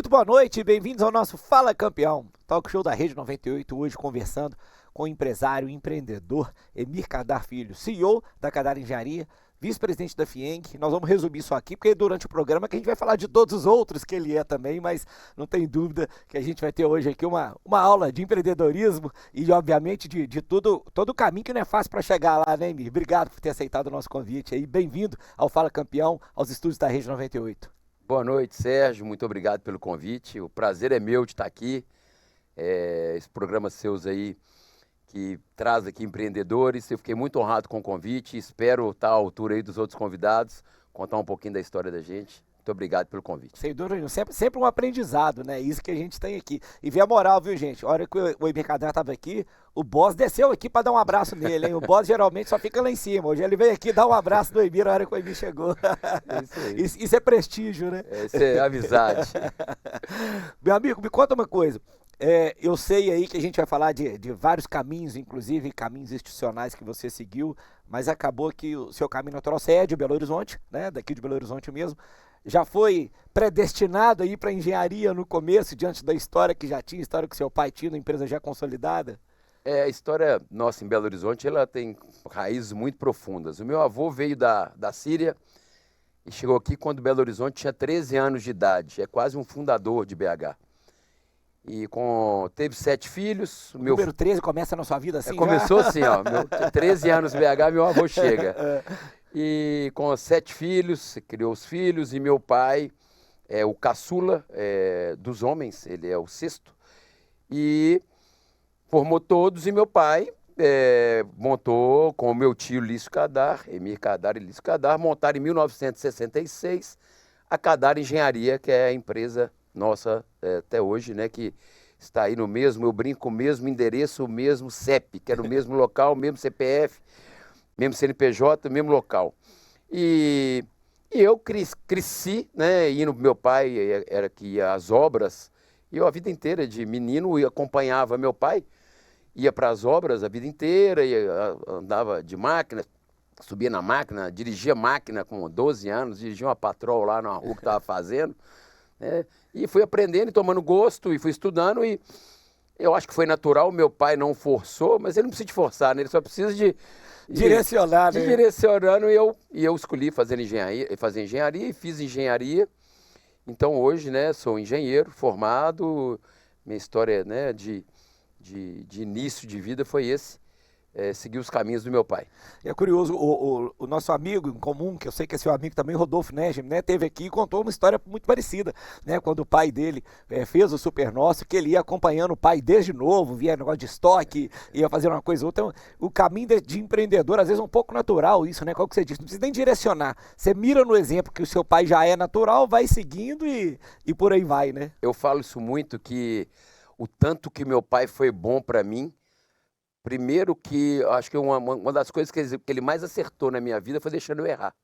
Muito boa noite, bem-vindos ao nosso Fala Campeão, talk show da Rede 98, hoje conversando com o empresário e empreendedor Emir Kadar Filho, CEO da Kadar Engenharia, vice-presidente da FIENG. Nós vamos resumir isso aqui, porque durante o programa que a gente vai falar de todos os outros que ele é também, mas não tem dúvida que a gente vai ter hoje aqui uma aula de empreendedorismo e, obviamente, de todo o caminho que não é fácil para chegar lá, né, Emir? Obrigado por ter aceitado o nosso convite aí, bem-vindo ao Fala Campeão, aos estúdios da Rede 98. Boa noite, Sérgio. Muito obrigado pelo convite. O prazer é meu de estar aqui. Esse programa seus aí, que traz aqui empreendedores. Eu fiquei muito honrado com o convite. Espero estar à altura aí dos outros convidados, contar um pouquinho da história da gente. Muito obrigado pelo convite. Sem dúvida nenhuma. Sempre um aprendizado, né? Isso que a gente tem aqui. E vê a moral, viu, gente? A hora que o Emir Kadar estava aqui, o boss desceu aqui para dar um abraço nele, hein? O boss geralmente só fica lá em cima. Hoje ele veio aqui dar um abraço no Emir na hora que o Emir chegou. Isso aí. Isso é prestígio, né? Isso é amizade. Meu amigo, me conta uma coisa. Eu sei aí que a gente vai falar de vários caminhos, inclusive caminhos institucionais que você seguiu, mas acabou que o seu caminho natural, você é de Belo Horizonte, né? Daqui de Belo Horizonte mesmo. Já foi predestinado aí para engenharia no começo, diante da história que já tinha, história que seu pai tinha, uma empresa já consolidada? A história nossa em Belo Horizonte, ela tem raízes muito profundas. O meu avô veio da Síria e chegou aqui quando Belo Horizonte tinha 13 anos de idade. É quase um fundador de BH. E teve 7 filhos. O número 13 começa na sua vida assim? Começou assim, ó. 13 anos BH, meu avô chega. E com 7 filhos, criou os filhos, e meu pai é o caçula dos homens, ele é o sexto. E formou todos, e meu pai montou com o meu tio Lício Kadar, Emir Kadar e Lício Kadar, montaram em 1966 a Kadar Engenharia, que é a empresa nossa até hoje, né, que está aí no mesmo, eu brinco, o mesmo endereço, o mesmo CEP, que é no mesmo local, mesmo CPF, mesmo CNPJ, mesmo local. E eu cresci, né, indo, meu pai era que ia às obras, e eu a vida inteira de menino acompanhava meu pai, ia para as obras a vida inteira, andava de máquina, subia na máquina, dirigia máquina com 12 anos, dirigia uma patrol lá na rua que estava fazendo, né, e fui aprendendo e tomando gosto, e fui estudando, e eu acho que foi natural, meu pai não forçou, mas ele não precisa de forçar, né, ele só precisa de direcionar, né? Direcionando, e eu escolhi fazer engenharia e fiz engenharia. Então hoje, né, sou engenheiro formado. Minha história, né, de início de vida foi seguir os caminhos do meu pai. É curioso, o nosso amigo em comum, que eu sei que é seu amigo também, Rodolfo Negem, né, teve aqui e contou uma história muito parecida, né, quando o pai dele fez o Super Nosso, que ele ia acompanhando o pai desde novo, via negócio de estoque, ia fazendo uma coisa ou outra. Então, o caminho de empreendedor, às vezes é um pouco natural isso, né, qual que você disse, não precisa nem direcionar, você mira no exemplo que o seu pai já é natural, vai seguindo e por aí vai, né? Eu falo isso muito, que o tanto que meu pai foi bom para mim. Primeiro que, acho que uma das coisas que ele mais acertou na minha vida foi deixando eu errar.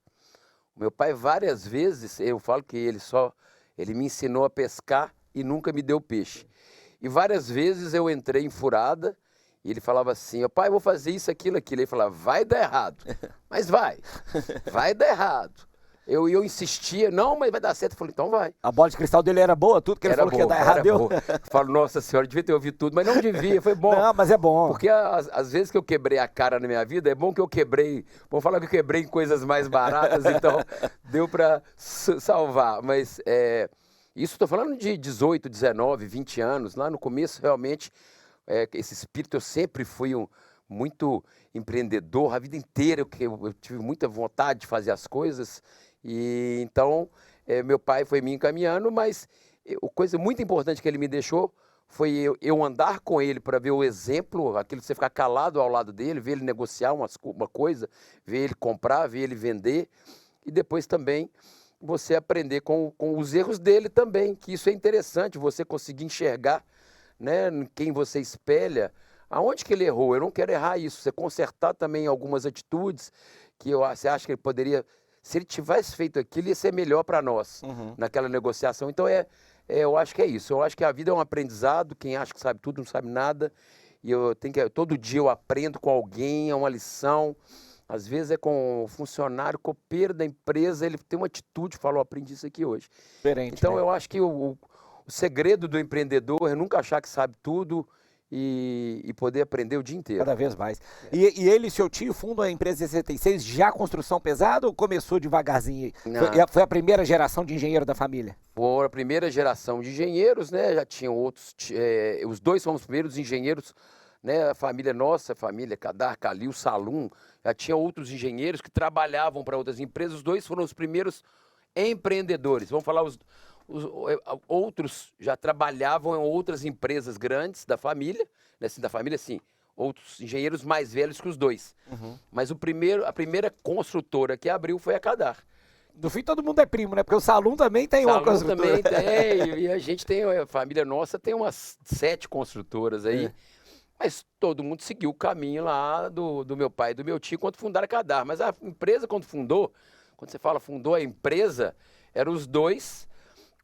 O meu pai, várias vezes, eu falo que ele me ensinou a pescar e nunca me deu peixe. E várias vezes eu entrei em furada e ele falava assim, pai, vou fazer isso, aquilo. Ele falava, vai dar errado, mas vai dar errado. Eu insistia, não, mas vai dar certo. Eu falei, então vai. A bola de cristal dele era boa, tudo que ele falou que ia dar errado deu. Eu falo, nossa senhora, devia ter ouvido tudo, mas não devia, foi bom. Não, mas é bom. Porque às vezes que eu quebrei a cara na minha vida, é bom que eu quebrei, vamos falar que eu quebrei em coisas mais baratas, então deu para salvar. Mas isso estou falando de 18, 19, 20 anos, lá no começo realmente, esse espírito, eu sempre fui muito empreendedor, a vida inteira eu tive muita vontade de fazer as coisas. E então, meu pai foi me encaminhando, mas coisa muito importante que ele me deixou foi eu andar com ele para ver o exemplo, aquilo de você ficar calado ao lado dele, ver ele negociar uma coisa, ver ele comprar, ver ele vender, e depois também você aprender com os erros dele também, que isso é interessante, você conseguir enxergar, né, quem você espelha, aonde que ele errou. Eu não quero errar isso, você consertar também algumas atitudes que você acha que ele poderia... Se ele tivesse feito aquilo, ia ser melhor para nós, naquela negociação. Então, eu acho que é isso. Eu acho que a vida é um aprendizado. Quem acha que sabe tudo, não sabe nada. E todo dia eu aprendo com alguém, é uma lição. Às vezes é com o funcionário, copeiro da empresa, ele tem uma atitude, falou, aprendi isso aqui hoje. Diferente, então, né? Eu acho que o O segredo do empreendedor é nunca achar que sabe tudo e poder aprender o dia inteiro. Cada vez mais. E ele e seu tio fundam a empresa em 66, já construção pesada ou começou devagarzinho? Foi a primeira geração de engenheiro da família? Foi a primeira geração de engenheiros, né? Já tinham outros, os dois fomos os primeiros engenheiros, né? A família nossa, a família Kadar, Calil, Salum, já tinha outros engenheiros que trabalhavam para outras empresas. Os dois foram os primeiros empreendedores. Vamos falar os outros já trabalhavam em outras empresas grandes da família, né, assim, da família, sim, outros engenheiros mais velhos que os dois. Mas a primeira construtora que abriu foi a Kadar. No fim, todo mundo é primo, né? Porque o Salum também tem uma construtora. Também tem, e a gente tem, a família nossa tem umas 7 construtoras aí, mas todo mundo seguiu o caminho lá do meu pai e do meu tio quando fundaram a Kadar. Mas a empresa, quando você fala fundou a empresa, eram os dois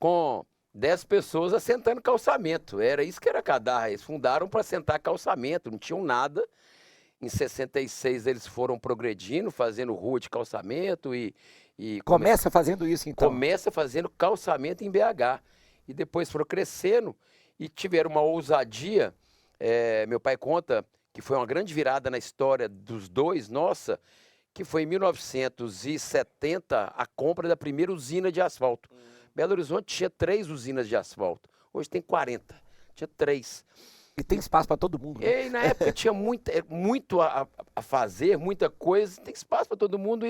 com 10 pessoas assentando calçamento. Era isso que era Kadar. Eles fundaram para assentar calçamento, não tinham nada. Em 66 eles foram progredindo, fazendo rua de calçamento e começa fazendo isso então? Começa fazendo calçamento em BH. E depois foram crescendo e tiveram uma ousadia. Meu pai conta que foi uma grande virada na história dos dois, nossa, que foi em 1970 a compra da primeira usina de asfalto. Belo Horizonte tinha 3 usinas de asfalto. Hoje tem 40. Tinha 3. E tem espaço para todo mundo, né? E na época tinha muito a fazer, muita coisa. Tem espaço para todo mundo.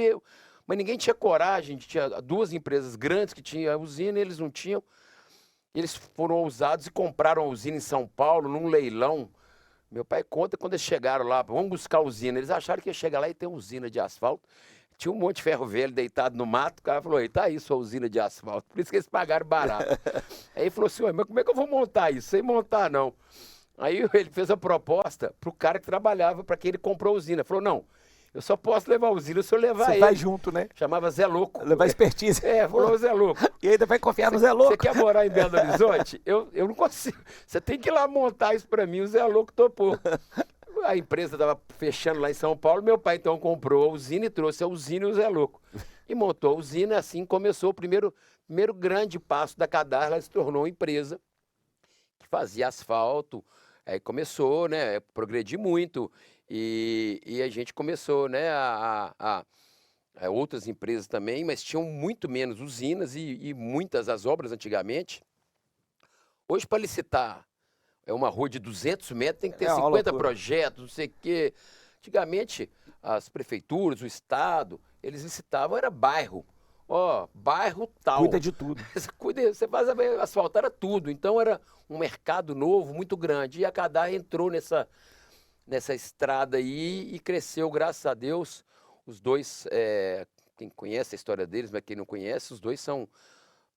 Mas ninguém tinha coragem. Tinha 2 empresas grandes que tinham a usina e eles não tinham. Eles foram ousados e compraram a usina em São Paulo, num leilão. Meu pai conta quando eles chegaram lá, vamos buscar a usina. Eles acharam que ia chegar lá e ter uma usina de asfalto. Tinha um monte de ferro velho deitado no mato, o cara falou, aí tá aí sua usina de asfalto, por isso que eles pagaram barato. Aí ele falou assim, mas como é que eu vou montar isso? Sem montar não. Aí ele fez a proposta pro cara que trabalhava, para quem ele comprou a usina. Falou, não, eu só posso levar a usina se eu levar ele. Você vai junto, né? Chamava Zé Louco. Levar expertise. Falou Zé Louco. E ainda vai confiar no Zé Louco. Você quer morar em Belo Horizonte? Eu não consigo. Você tem que ir lá montar isso para mim, o Zé Louco topou. A empresa estava fechando lá em São Paulo, meu pai então comprou a usina e trouxe a usina e o Zé Louco. E montou a usina, assim começou o primeiro grande passo da Kadar, ela se tornou uma empresa que fazia asfalto, aí começou, né, a progredir muito, e a gente começou, né, outras empresas também, mas tinham muito menos usinas e muitas as obras antigamente. Hoje, para licitar, é uma rua de 200 metros, tem que ter 50 projetos, não sei o quê. Antigamente, as prefeituras, o Estado, eles licitavam, era bairro. Bairro tal. Cuida de tudo. Você faz asfaltar tudo. Então, era um mercado novo, muito grande. E a Kadar entrou nessa estrada aí e cresceu, graças a Deus. Os dois, quem conhece a história deles, mas quem não conhece, os dois são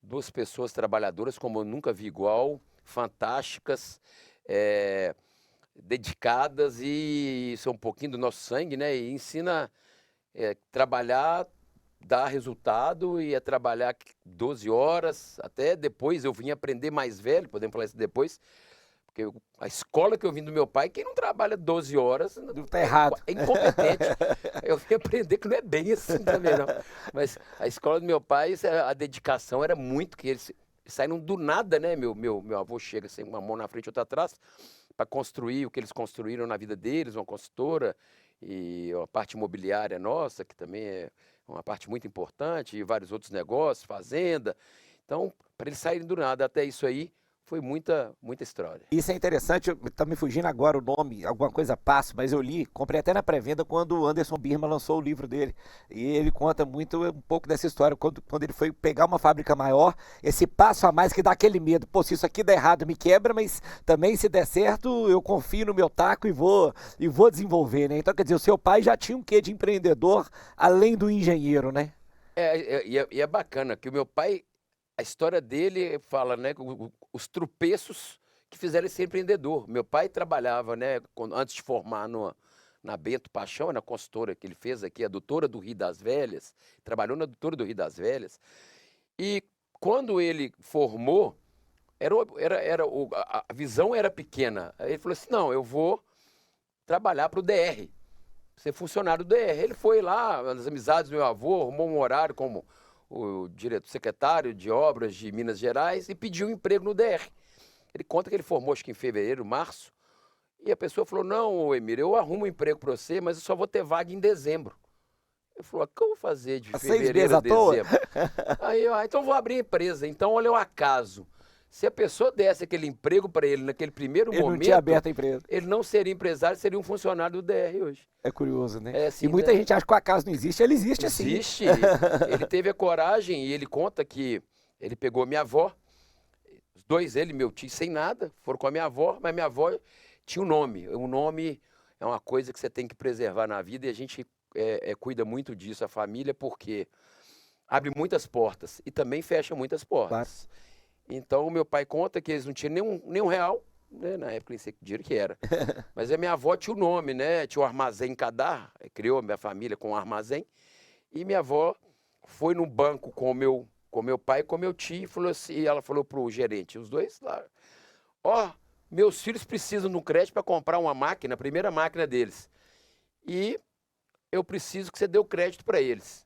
2 pessoas trabalhadoras, como eu nunca vi igual, fantásticas, dedicadas, e isso é um pouquinho do nosso sangue, né? E ensina trabalhar, dar resultado, e trabalhar 12 horas, até depois eu vim aprender mais velho, podemos falar isso depois, porque a escola que eu vim do meu pai, quem não trabalha 12 horas tá errado. É incompetente. Eu vim aprender que não é bem assim também, não. Mas a escola do meu pai, a dedicação era muito, que eles saíram do nada, né? Meu avô chega sem uma mão na frente e outra atrás, para construir o que eles construíram na vida deles, uma consultora, e a parte imobiliária nossa, que também é uma parte muito importante, e vários outros negócios, fazenda. Então, para eles saírem do nada até isso aí, foi muita história. Isso é interessante, tá me fugindo agora o nome, alguma coisa passa, mas eu li, comprei até na pré-venda quando o Anderson Birman lançou o livro dele. E ele conta muito um pouco dessa história, quando ele foi pegar uma fábrica maior, esse passo a mais que dá aquele medo. Pô, se isso aqui der errado, me quebra, mas também se der certo, eu confio no meu taco e vou desenvolver, né? Então, quer dizer, o seu pai já tinha um quê de empreendedor, além do engenheiro, né? E é bacana que o meu pai, a história dele fala, né, os tropeços que fizeram ele ser empreendedor. Meu pai trabalhava, né, antes de formar na Bento Paixão, na consultora que ele fez aqui, a Doutora do Rio das Velhas, trabalhou na Doutora do Rio das Velhas. E quando ele formou, a visão era pequena. Aí ele falou assim, não, eu vou trabalhar para o DR, ser funcionário do DR. Ele foi lá, nas amizades do meu avô, arrumou um horário como o diretor secretário de obras de Minas Gerais e pediu um emprego no DR. Ele conta que ele formou, acho que em fevereiro, março, e a pessoa falou, não, Emílio, eu arrumo um emprego para você, mas eu só vou ter vaga em dezembro. Ele falou, o que eu vou fazer de fevereiro a dezembro? Aí eu, então vou abrir a empresa. Então, olha o acaso. Se a pessoa desse aquele emprego para ele naquele primeiro momento, não tinha aberto a empresa. Ele não seria empresário, seria um funcionário do DR hoje. É curioso, né? É assim, e muita gente acha que o acaso não existe, ele existe assim. Existe. Ele teve a coragem e ele conta que ele pegou minha avó, os dois, ele e meu tio, sem nada, foram com a minha avó, mas minha avó tinha um nome. O nome é uma coisa que você tem que preservar na vida e a gente cuida muito disso, a família, porque abre muitas portas e também fecha muitas portas. Claro. Então, o meu pai conta que eles não tinham nenhum real, né? Na época nem sei que dinheiro que era. Mas a minha avó tinha o nome, né? Tinha o armazém Cadar, criou minha família com um armazém. E minha avó foi no banco com meu pai e com meu tio e falou assim, e ela falou pro gerente, os dois lá, ó, meus filhos precisam de um crédito para comprar uma máquina, a primeira máquina deles. E eu preciso que você dê o crédito para eles.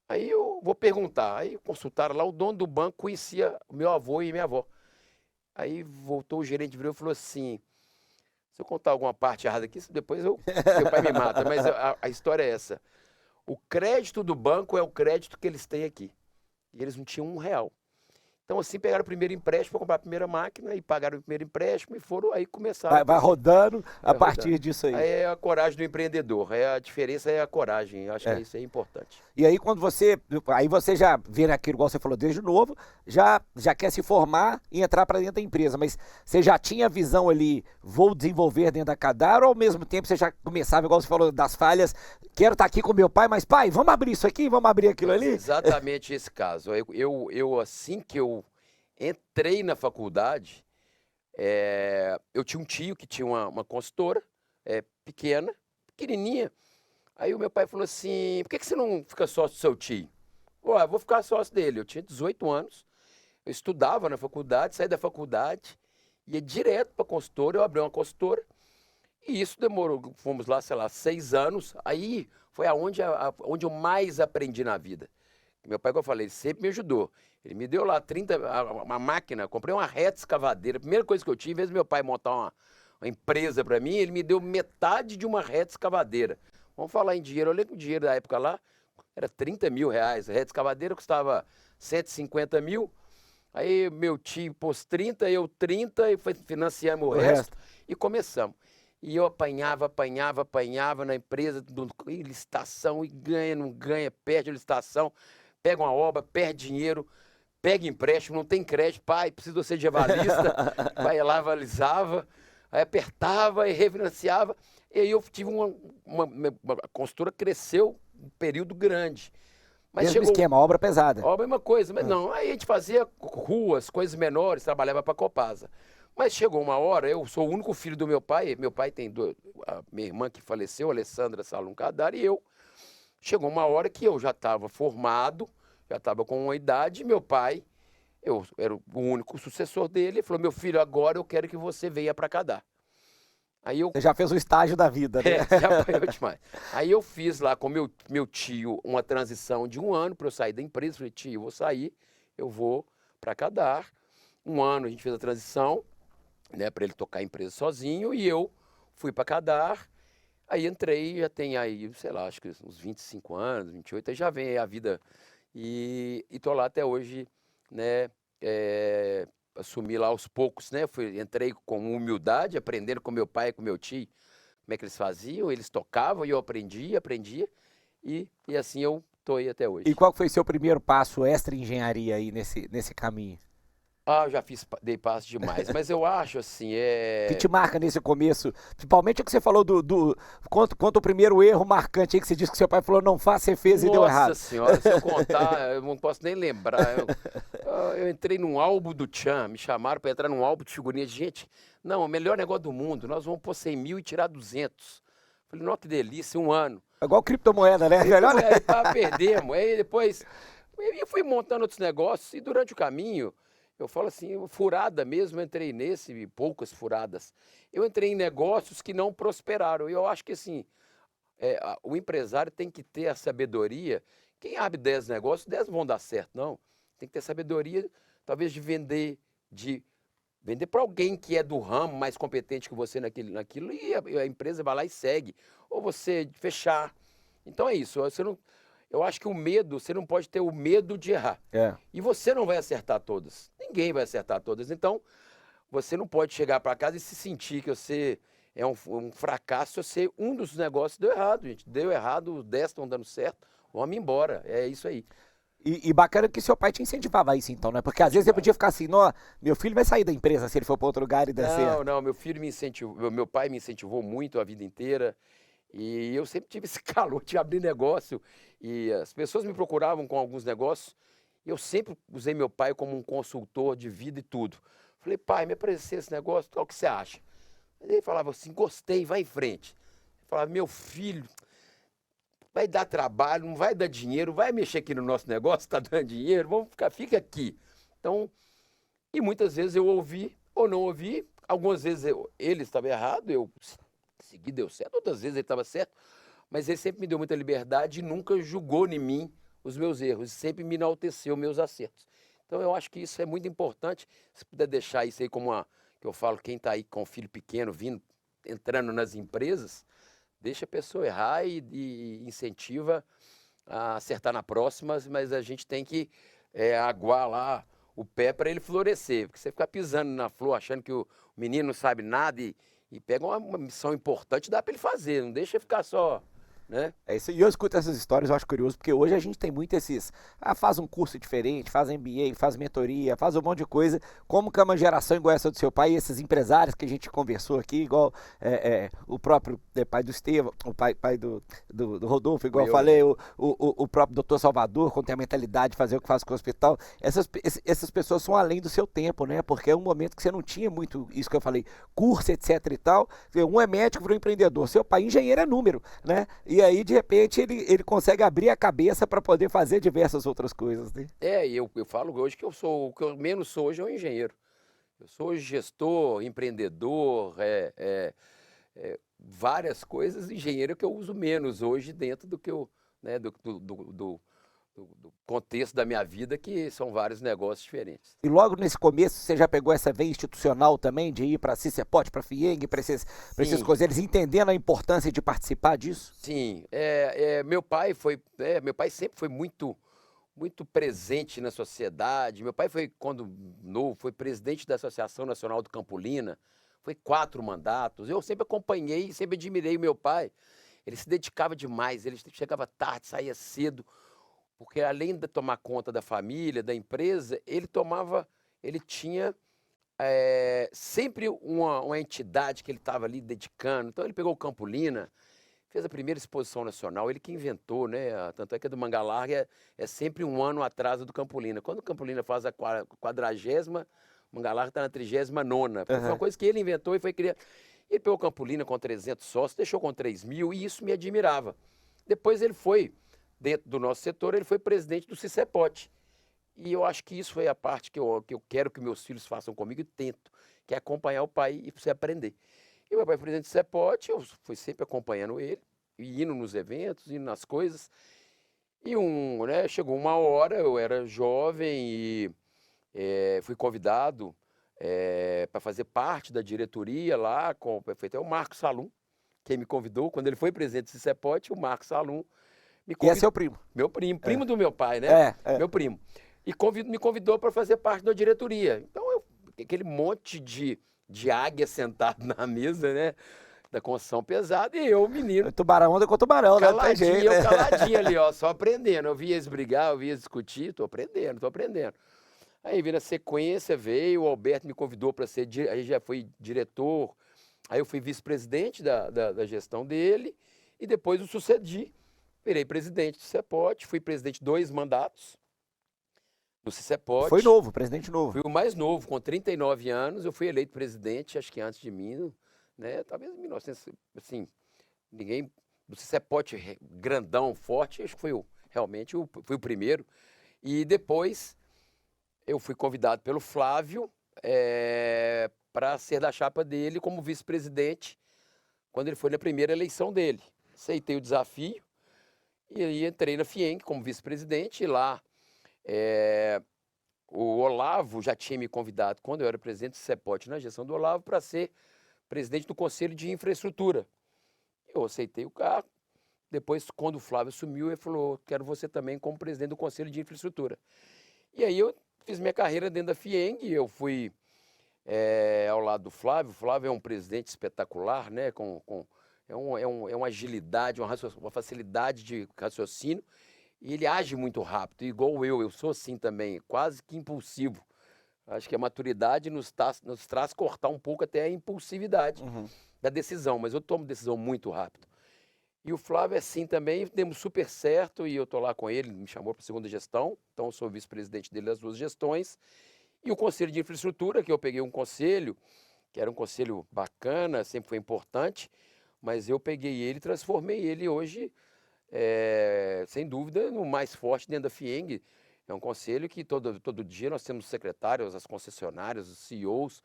Aí eu vou perguntar. Aí consultaram lá, o dono do banco conhecia o meu avô e minha avó. Aí voltou o gerente, virou e falou assim, se eu contar alguma parte errada aqui, depois meu pai me mata, mas a história é essa. O crédito do banco é o crédito que eles têm aqui. E eles não tinham R$1. Então, assim, pegaram o primeiro empréstimo para comprar a primeira máquina e pagaram o primeiro empréstimo e foram aí começar. Vai rodando a partir disso aí. Aí é a coragem do empreendedor. A diferença é a coragem. Eu acho que isso é importante. E aí, quando você já vê naquilo, igual você falou, desde novo, já quer se formar e entrar para dentro da empresa. Mas você já tinha a visão ali, vou desenvolver dentro da Cadar, ou ao mesmo tempo você já começava, igual você falou, das falhas, quero estar aqui com meu pai, mas pai, vamos abrir isso aqui, vamos abrir aquilo ali? Exatamente esse caso. Eu assim que eu entrei na faculdade, eu tinha um tio que tinha uma consultora pequenininha. Aí o meu pai falou assim, por que você não fica sócio do seu tio? Eu vou ficar sócio dele. Eu tinha 18 anos, eu estudava na faculdade, saí da faculdade, ia direto para a consultora, eu abri uma consultora. E isso demorou, fomos lá, sei lá, 6 anos. Aí foi onde eu mais aprendi na vida. Meu pai, como eu falei, ele sempre me ajudou. Ele me deu lá uma máquina, comprei uma reta escavadeira. A primeira coisa que eu tive, em vez do meu pai montar uma empresa para mim, ele me deu metade de uma reta escavadeira. Vamos falar em dinheiro, eu lembro que o dinheiro da época lá era R$30 mil. A reta escavadeira custava 150 mil. Aí meu tio pôs 30, eu 30, e financiamos o resto e começamos. E eu apanhava na empresa, licitação, e ganha, não ganha, perde a licitação, pega uma obra, perde dinheiro, pega empréstimo, não tem crédito, pai, preciso ser de avalista, vai lá, avalizava, aí apertava e refinanciava. E aí eu tive a consultora cresceu um período grande. Mas mesmo esquema, obra pesada. Obra é uma coisa, mas não, aí a gente fazia ruas, coisas menores, trabalhava para a Copasa. Mas chegou uma hora, eu sou o único filho do meu pai tem a minha irmã que faleceu, Alessandra Salum Cadar, e eu. Chegou uma hora que eu já estava formado, já estava com uma idade, e meu pai, eu era o único sucessor dele, falou, meu filho, agora eu quero que você venha para Cadar. Você já fez o estágio da vida, né? Já apanhou demais. Aí eu fiz lá com meu tio uma transição de 1 ano para eu sair da empresa. Falei, tio, eu vou sair, eu vou para Cadar. 1 ano a gente fez a transição, né, para ele tocar a empresa sozinho, e eu fui para Cadar. Aí entrei, já tem aí, sei lá, acho que uns 25 anos, 28, aí já vem aí a vida. E tô lá até hoje, né? Assumi lá aos poucos, né? Entrei com humildade, aprendendo com meu pai e com meu tio como é que eles faziam, eles tocavam e eu aprendia, e assim eu tô aí até hoje. E qual foi seu primeiro passo extra engenharia aí nesse caminho? Eu já dei passo demais, mas eu acho assim, que te marca nesse começo, principalmente o que você falou conta o primeiro erro marcante aí que você disse que seu pai falou, não faça, você fez e deu errado. Nossa senhora, se eu contar, eu não posso nem lembrar. Eu entrei num álbum do Tchan, me chamaram para entrar num álbum de figurinha. Gente, não, o melhor negócio do mundo, nós vamos pôr 100 mil e tirar 200. Falei, nossa, que delícia, 1 ano. É igual criptomoeda, né? Aí perdemos, aí depois eu fui montando outros negócios e durante o caminho, eu falo assim, furada mesmo, eu entrei poucas furadas. Eu entrei em negócios que não prosperaram. E eu acho que assim, o empresário tem que ter a sabedoria Quem abre 10 negócios, 10 vão dar certo, não. Tem que ter sabedoria, talvez, de vender para alguém que é do ramo, mais competente que você naquilo, e a empresa vai lá e segue. Ou você fechar. Então é isso. Eu acho que o medo, você não pode ter o medo de errar. É. E você não vai acertar todas. Ninguém vai acertar todas. Então, você não pode chegar para casa e se sentir que você é um fracasso. Você, um dos negócios deu errado, gente. Deu errado, os 10 estão dando certo. Vamos embora. É isso aí. E bacana que seu pai te incentivava a isso, então, né? Porque às vezes você podia ficar assim, não, meu filho vai sair da empresa se ele for para outro lugar e der certo. Não, meu filho me incentivou, meu pai me incentivou muito a vida inteira. E eu sempre tive esse calor de abrir negócio. E as pessoas me procuravam com alguns negócios. E eu sempre usei meu pai como um consultor de vida e tudo. Falei, pai, me apareceu esse negócio, qual que você acha? Ele falava assim, gostei, vai em frente. Eu falava, meu filho, vai dar trabalho, não vai dar dinheiro, vai mexer aqui no nosso negócio, está dando dinheiro, fica aqui. Então, e muitas vezes eu ouvi ou não ouvi, algumas vezes ele estava errado, eu segui, deu certo, outras vezes ele estava certo, mas ele sempre me deu muita liberdade e nunca julgou em mim os meus erros, sempre me enalteceu meus acertos. Então eu acho que isso é muito importante, se puder deixar isso aí como que eu falo, quem está aí com filho pequeno, entrando nas empresas, deixa a pessoa errar e incentiva a acertar na próxima, mas a gente tem que aguar lá o pé para ele florescer. Porque você ficar pisando na flor, achando que o menino não sabe nada e pega uma missão importante, dá para ele fazer, não deixa ficar só, né? É isso. E eu escuto essas histórias, eu acho curioso, porque hoje a gente tem muito esses. Faz um curso diferente, faz MBA, faz mentoria, faz um monte de coisa. Como que é uma geração igual essa do seu pai, e esses empresários que a gente conversou aqui, igual o próprio pai do Estevão, o pai do Rodolfo, igual eu falei, o próprio doutor Salvador, com tem a mentalidade de fazer o que faz com o hospital. Essas pessoas são além do seu tempo, né? Porque é um momento que você não tinha muito isso que eu falei, curso, etc e tal. Um é médico, virou empreendedor. Seu pai, engenheiro, é número, né? E aí, de repente, ele consegue abrir a cabeça para poder fazer diversas outras coisas, né? Eu falo hoje que o que eu menos sou hoje é um engenheiro. Eu sou gestor, empreendedor, várias coisas. Engenheiro é que eu uso menos hoje dentro do que do contexto da minha vida, que são vários negócios diferentes. E logo nesse começo, você já pegou essa veia institucional também, de ir para a CICEPOT, para a FIENG, para essas coisas, eles entendendo a importância de participar disso? Sim, meu pai sempre foi muito presente na sociedade. Meu pai foi, quando novo, foi presidente da Associação Nacional do Campolina, foi 4 mandatos. Eu sempre acompanhei, sempre admirei meu pai. Ele se dedicava demais, ele chegava tarde, saía cedo, porque além de tomar conta da família, da empresa, ele tinha sempre uma entidade que ele estava ali dedicando. Então ele pegou o Campolina, fez a primeira exposição nacional, ele que inventou, né? Tanto é que a do Manga Larga é sempre um ano atrás do Campolina. Quando o Campolina faz a 40ª, o Manga Larga está na 39ª. Foi uma coisa que ele inventou e foi criar. Ele pegou o Campolina com 300 sócios, deixou com 3.000 e isso me admirava. Depois ele foi, dentro do nosso setor, ele foi presidente do CICEPOT. E eu acho que isso foi a parte que eu quero que meus filhos façam comigo e tento, que é acompanhar o pai e você aprender. E meu pai foi presidente do CICEPOT, eu fui sempre acompanhando ele, indo nos eventos, indo nas coisas. E chegou uma hora, eu era jovem e fui convidado para fazer parte da diretoria lá, foi até o Marcos Salum, quem me convidou, quando ele foi presidente do CICEPOT, o Marcos Salum me convidou. E é seu primo? Meu primo, primo do meu pai, né? Meu primo. E me convidou para fazer parte da diretoria. Então, aquele monte de águia sentado na mesa, né? Da construção pesada, e eu, menino. Tubarão anda com tubarão, né? Caladinho, eu caladinho ali, ó, só aprendendo. Eu via eles brigar, eu via eles discutir, tô aprendendo. Aí, na sequência, veio, o Alberto me convidou para ser, aí já fui diretor, aí eu fui vice-presidente da gestão dele, e depois eu sucedi. Virei presidente do CICEPOT, fui presidente 2 mandatos do CICEPOT. Foi novo, presidente novo. Fui o mais novo, com 39 anos, eu fui eleito presidente, acho que antes de mim, né? Talvez em 1900, assim, ninguém, do CICEPOT grandão, forte, acho que fui o primeiro. E depois eu fui convidado pelo Flávio para ser da chapa dele como vice-presidente, quando ele foi na primeira eleição dele. Aceitei o desafio. E aí entrei na FIENG como vice-presidente, e lá o Olavo já tinha me convidado, quando eu era presidente do CEPOT, na gestão do Olavo, para ser presidente do Conselho de Infraestrutura. Eu aceitei o cargo. Depois, quando o Flávio assumiu, ele falou: quero você também como presidente do Conselho de Infraestrutura. E aí eu fiz minha carreira dentro da FIENG, eu fui ao lado do Flávio. O Flávio é um presidente espetacular, né? É uma agilidade, uma facilidade de raciocínio, e ele age muito rápido, igual eu sou assim também, quase que impulsivo. Acho que a maturidade nos traz cortar um pouco até a impulsividade da decisão, mas eu tomo decisão muito rápido. E o Flávio é assim também, demos super certo, e eu estou lá com ele, me chamou para a segunda gestão, então eu sou vice-presidente dele das duas gestões. E o Conselho de Infraestrutura, que eu peguei um conselho, que era um conselho bacana, sempre foi importante, mas eu peguei ele e transformei ele hoje, sem dúvida, no mais forte dentro da FIENG. É um conselho que todo dia nós temos secretários, as concessionárias, os CEOs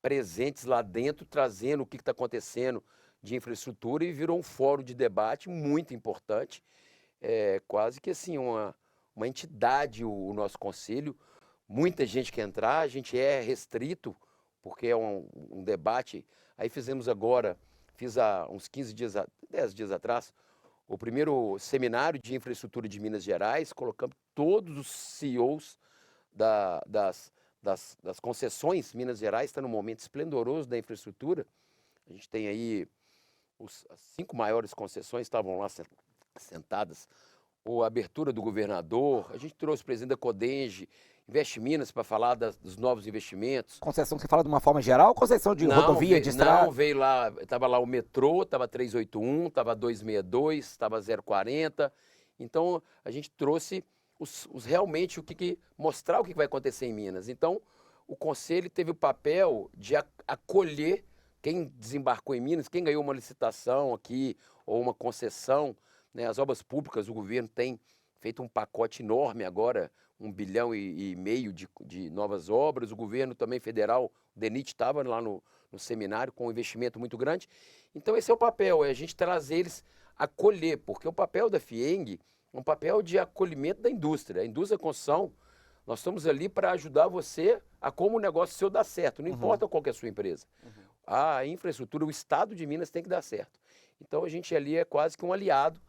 presentes lá dentro, trazendo o que está acontecendo de infraestrutura, e virou um fórum de debate muito importante. Quase que assim, uma entidade o nosso conselho. Muita gente quer entrar, a gente é restrito, porque é um debate. Aí fiz há uns 10 dias atrás, o primeiro seminário de infraestrutura de Minas Gerais, colocando todos os CEOs das concessões. Minas Gerais está num momento esplendoroso da infraestrutura. A gente tem aí as 5 maiores concessões estavam lá sentadas. A abertura do governador, a gente trouxe o presidente da Codenge, Investe Minas, para falar dos novos investimentos. Concessão, você fala de uma forma geral ou concessão de rodovia, de estrada? Não, veio lá, estava lá o metrô, estava 381, estava 262, estava 040. Então, a gente trouxe realmente mostrar o que vai acontecer em Minas. Então, o Conselho teve o papel de acolher quem desembarcou em Minas, quem ganhou uma licitação aqui ou uma concessão, né? As obras públicas, o governo tem feito um pacote enorme agora, 1,5 bilhão de novas obras. O governo também federal, o DENIT, estava lá no seminário com um investimento muito grande. Então esse é o papel, é a gente trazer eles, acolher, porque o papel da FIENG é um papel de acolhimento da indústria. A indústria da construção, nós estamos ali para ajudar você a como o negócio seu dá certo, não importa qual que é a sua empresa. A infraestrutura, o Estado de Minas tem que dar certo. Então a gente ali é quase que um aliado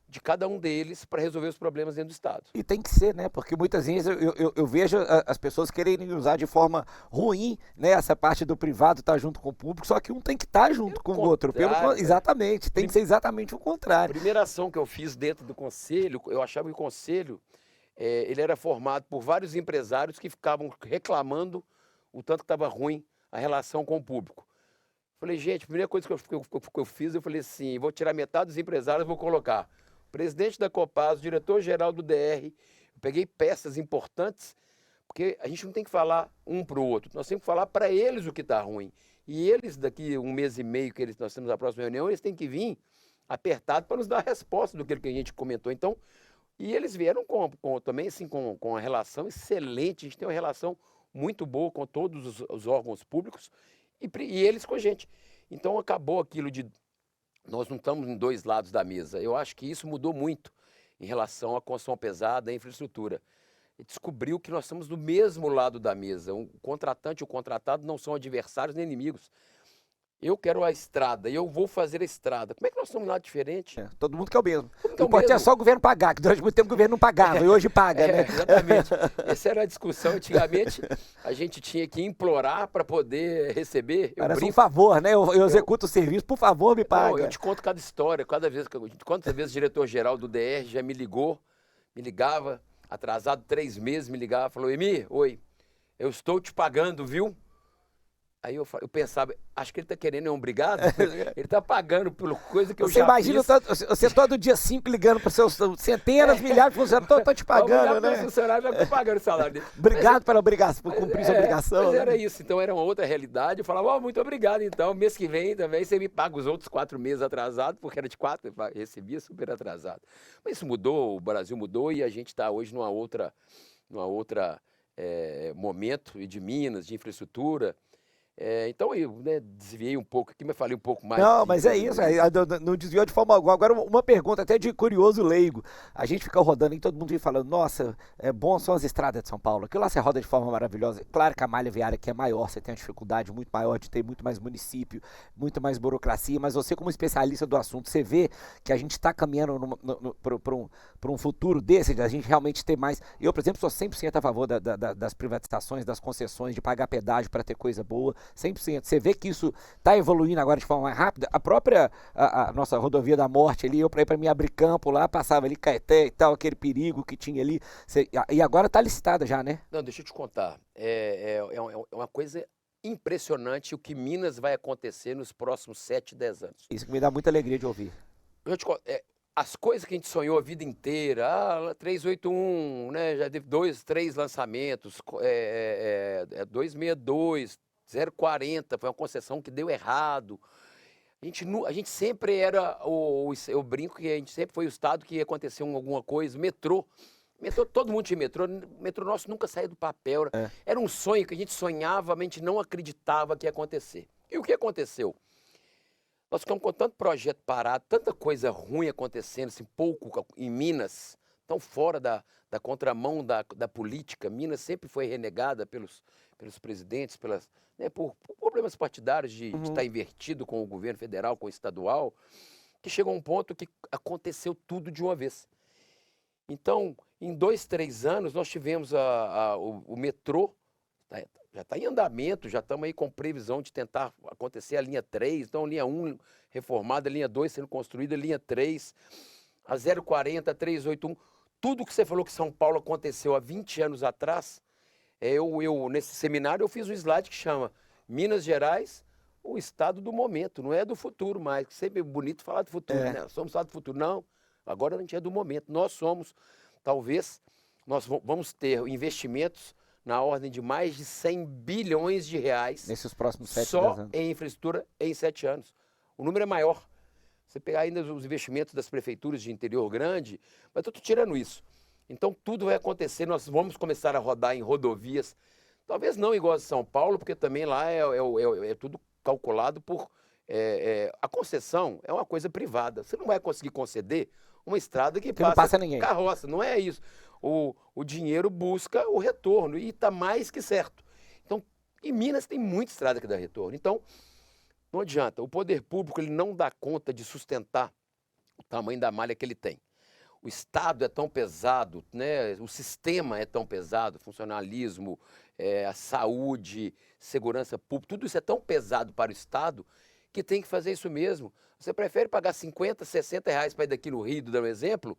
de cada um deles para resolver os problemas dentro do Estado. E tem que ser, né? Porque muitas vezes eu vejo as pessoas quererem usar de forma ruim, né? Essa parte do privado estar junto com o público, só que um tem que estar junto com o outro. Exatamente, tem que ser exatamente o contrário. A primeira ação que eu fiz dentro do Conselho, eu achava que o Conselho ele era formado por vários empresários que ficavam reclamando o tanto que estava ruim a relação com o público. Falei, gente, a primeira coisa que eu fiz, eu falei assim, vou tirar metade dos empresários, vou colocar presidente da Copasa, diretor-geral do DR. Eu peguei peças importantes, porque a gente não tem que falar um para o outro, nós temos que falar para eles o que está ruim. E eles, daqui 1 mês e meio que nós temos a próxima reunião, eles têm que vir apertados para nos dar a resposta do que a gente comentou. Então, e eles vieram também assim, com uma relação excelente. A gente tem uma relação muito boa com todos os órgãos públicos e eles com a gente. Então acabou aquilo de nós não estamos em 2 lados da mesa. Eu acho que isso mudou muito em relação à construção pesada, à infraestrutura. E descobriu que nós estamos do mesmo lado da mesa. O contratante e o contratado não são adversários nem inimigos. Eu quero a estrada e eu vou fazer a estrada. Como é que nós estamos lá diferente? Todo mundo quer o mesmo. O importante é só o governo pagar, que durante muito tempo o governo não pagava e hoje paga, né? Exatamente. Essa era a discussão. Antigamente, a gente tinha que implorar para poder receber. Parece um favor, né? Eu executo o serviço, por favor, me paga. Não, eu te conto cada história. Quantas vezes o diretor-geral do DR já me ligava, atrasado 3 meses, me ligava, falou, Emi, oi, eu estou te pagando, viu? Aí eu pensava, acho que ele está querendo um obrigado, ele está pagando por coisa que eu já imagina fiz. Você todo dia 5 ligando para os seus centenas, milhares de funcionários, estou te pagando, né? Os funcionários já estão pagando o salário dele. Obrigado por cumprir sua obrigação. Mas era isso, então era uma outra realidade. Eu falava, muito obrigado, então, mês que vem também você me paga os outros 4 meses atrasados, porque era de 4, eu recebia super atrasado. Mas isso mudou, o Brasil mudou e a gente está hoje numa outra momento de Minas, de infraestrutura. Então eu, né, desviei um pouco aqui, mas falei um pouco mais. Não, mas é isso, não desviou de forma alguma. Agora, uma pergunta até de curioso leigo. A gente fica rodando e todo mundo vem falando, nossa, é bom são as estradas de São Paulo. Aquilo lá você roda de forma maravilhosa. Claro que a malha viária aqui é maior, você tem uma dificuldade muito maior de ter muito mais município, muito mais burocracia, mas você como especialista do assunto, você vê que a gente está caminhando para um futuro desse, de a gente realmente ter mais. Eu, por exemplo, sou 100% a favor das privatizações, das concessões, de pagar pedágio para ter coisa boa. 100%. Você vê que isso está evoluindo agora de forma mais rápida. A própria a nossa rodovia da morte ali, eu para ir para me abrir campo lá, passava ali Caeté e tal, aquele perigo que tinha ali. E agora está licitada já, né? Não, deixa eu te contar. É uma coisa impressionante o que Minas vai acontecer nos próximos 7, 10 anos. Isso que me dá muita alegria de ouvir. Eu te conto, as coisas que a gente sonhou a vida inteira, 381, né, já teve 3 lançamentos, 262, 040, foi uma concessão que deu errado. A gente sempre era, eu brinco que a gente sempre foi o estado que aconteceu alguma coisa, metrô, todo mundo tinha metrô, metrô nosso nunca saía do papel, era um sonho que a gente sonhava, mas a gente não acreditava que ia acontecer. E o que aconteceu? Nós ficamos com tanto projeto parado, tanta coisa ruim acontecendo, assim, pouco em Minas, tão fora da contramão da política. Minas sempre foi renegada pelos presidentes, por problemas partidários de estar invertido com o governo federal, com o estadual, que chegou a um ponto que aconteceu tudo de uma vez. Então, em 2, 3 anos, nós tivemos o metrô, já está em andamento, já estamos aí com previsão de tentar acontecer a linha 3, então a linha 1 reformada, a linha 2 sendo construída, a linha 3, a 040, a 381, tudo que você falou que São Paulo aconteceu há 20 anos atrás, nesse seminário eu fiz um slide que chama Minas Gerais, o estado do momento, não é do futuro mais, sempre é bonito falar do futuro, né? Somos estado do futuro, não, agora a gente é do momento, nós vamos ter investimentos na ordem de mais de 100 bilhões de reais nesses próximos 7, 10 só anos. em infraestrutura em 7 anos. O número é maior. Você pegar ainda os investimentos das prefeituras de interior grande, mas eu estou tirando isso. Então tudo vai acontecer, nós vamos começar a rodar em rodovias, talvez não igual a São Paulo, porque também lá é tudo calculado por... a concessão é uma coisa privada. Você não vai conseguir conceder uma estrada que não passa ninguém. Carroça, não é isso. O dinheiro busca o retorno e está mais que certo. Então, em Minas tem muita estrada que dá retorno. Então, não adianta. O poder público ele não dá conta de sustentar o tamanho da malha que ele tem. O Estado é tão pesado, né? O sistema é tão pesado, funcionalismo, a saúde, segurança pública, tudo isso é tão pesado para o Estado que tem que fazer isso mesmo. Você prefere pagar 50, 60 reais para ir daqui no Rio, dando um exemplo,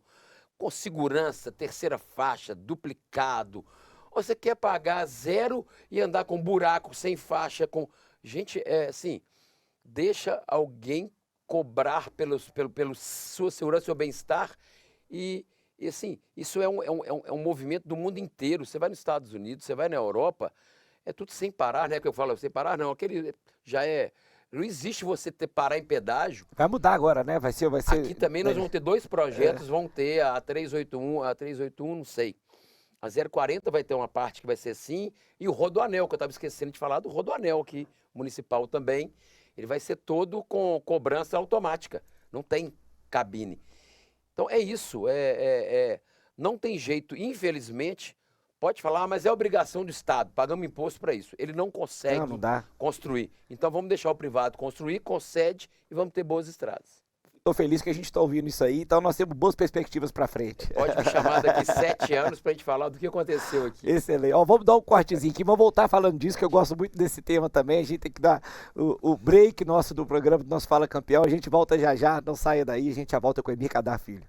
com segurança, terceira faixa, duplicado. Ou você quer pagar 0 e andar com buraco, sem faixa, com... Gente, assim, deixa alguém cobrar pela sua segurança, seu bem-estar e assim, isso é um movimento do mundo inteiro. Você vai nos Estados Unidos, você vai na Europa, é tudo sem parar, né? Que eu falo, sem parar não, aquele já é... Não existe você parar em pedágio. Vai mudar agora, né? Vai ser... Aqui também nós vamos ter 2 projetos, vão ter a 381, não sei. A 040 vai ter uma parte que vai ser assim, e o Rodoanel, que eu estava esquecendo de falar do Rodoanel aqui, municipal também, ele vai ser todo com cobrança automática, não tem cabine. Então é isso, não tem jeito, infelizmente... Pode falar, mas é obrigação do Estado, pagamos imposto para isso. Ele não consegue construir. Então vamos deixar o privado construir, concede e vamos ter boas estradas. Estou feliz que a gente está ouvindo isso aí, então nós temos boas perspectivas para frente. Pode me chamar daqui 7 anos para a gente falar do que aconteceu aqui. Excelente. Vamos dar um cortezinho aqui, vamos voltar falando disso, que eu gosto muito desse tema também. A gente tem que dar o break nosso do programa, do nosso Fala Campeão. A gente volta já já, não saia daí, a gente já volta com o Emir Kadar Filho.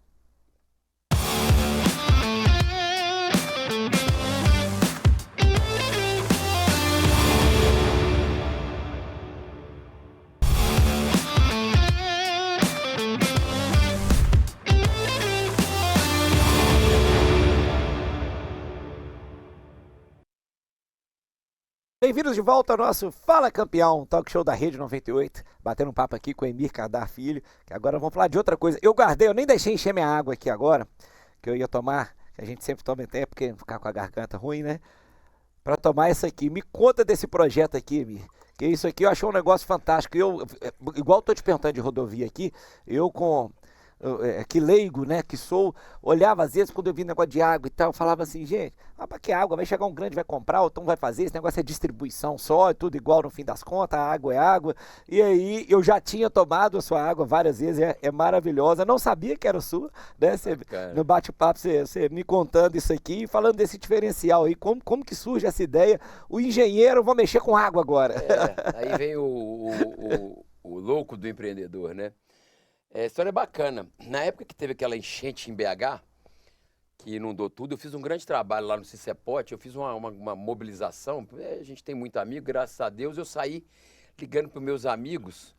Bem-vindos de volta ao nosso Fala Campeão, talk show da Rede 98, batendo um papo aqui com o Emir Kadar Filho, que agora vamos falar de outra coisa. Eu nem deixei encher minha água aqui agora, que eu ia tomar, que a gente sempre toma em tempo, porque ficar com a garganta ruim, né? Para tomar essa aqui. Me conta desse projeto aqui, Emir, Que isso aqui eu achei um negócio fantástico. Igual eu tô te perguntando de rodovia aqui, que leigo, né, que sou, olhava às vezes quando eu vi negócio de água e tal, eu falava assim, gente, para que água? Vai chegar um grande, vai comprar, ou então vai fazer, esse negócio é distribuição só, é tudo igual no fim das contas, a água é água. E aí eu já tinha tomado a sua água várias vezes, é maravilhosa, não sabia que era sua, né, no bate-papo você me contando isso aqui, falando desse diferencial aí, como que surge essa ideia, o engenheiro, vou mexer com água agora. Aí vem o louco do empreendedor, né? A história é bacana. Na época que teve aquela enchente em BH, que inundou tudo, eu fiz um grande trabalho lá no Cicepote, eu fiz uma mobilização, a gente tem muito amigo, graças a Deus, eu saí ligando para os meus amigos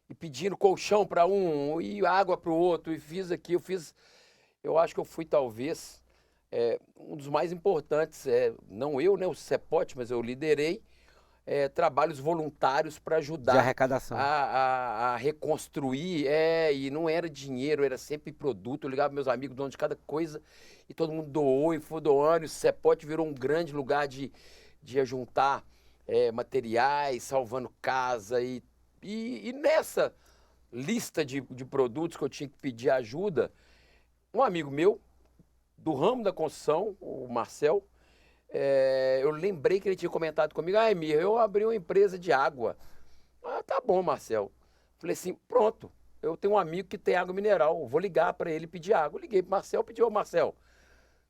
e pedindo colchão para um e água para o outro, e fiz aqui, eu acho que eu fui talvez um dos mais importantes, não eu, né, o Cicepote, mas eu liderei, trabalhos voluntários para ajudar de arrecadação. A reconstruir, e não era dinheiro, era sempre produto. Eu ligava para meus amigos, donos de cada coisa, e todo mundo doou e foi doando. E o Cicepote virou um grande lugar de ajuntar materiais, salvando casa. E nessa lista de produtos que eu tinha que pedir ajuda, um amigo meu, do ramo da construção, o Marcel, eu lembrei que ele tinha comentado comigo, Emir, eu abri uma empresa de água. Tá bom, Marcel. Falei assim, pronto, eu tenho um amigo que tem água mineral, vou ligar para ele pedir água. Eu liguei para o Marcel, pedi, Marcel,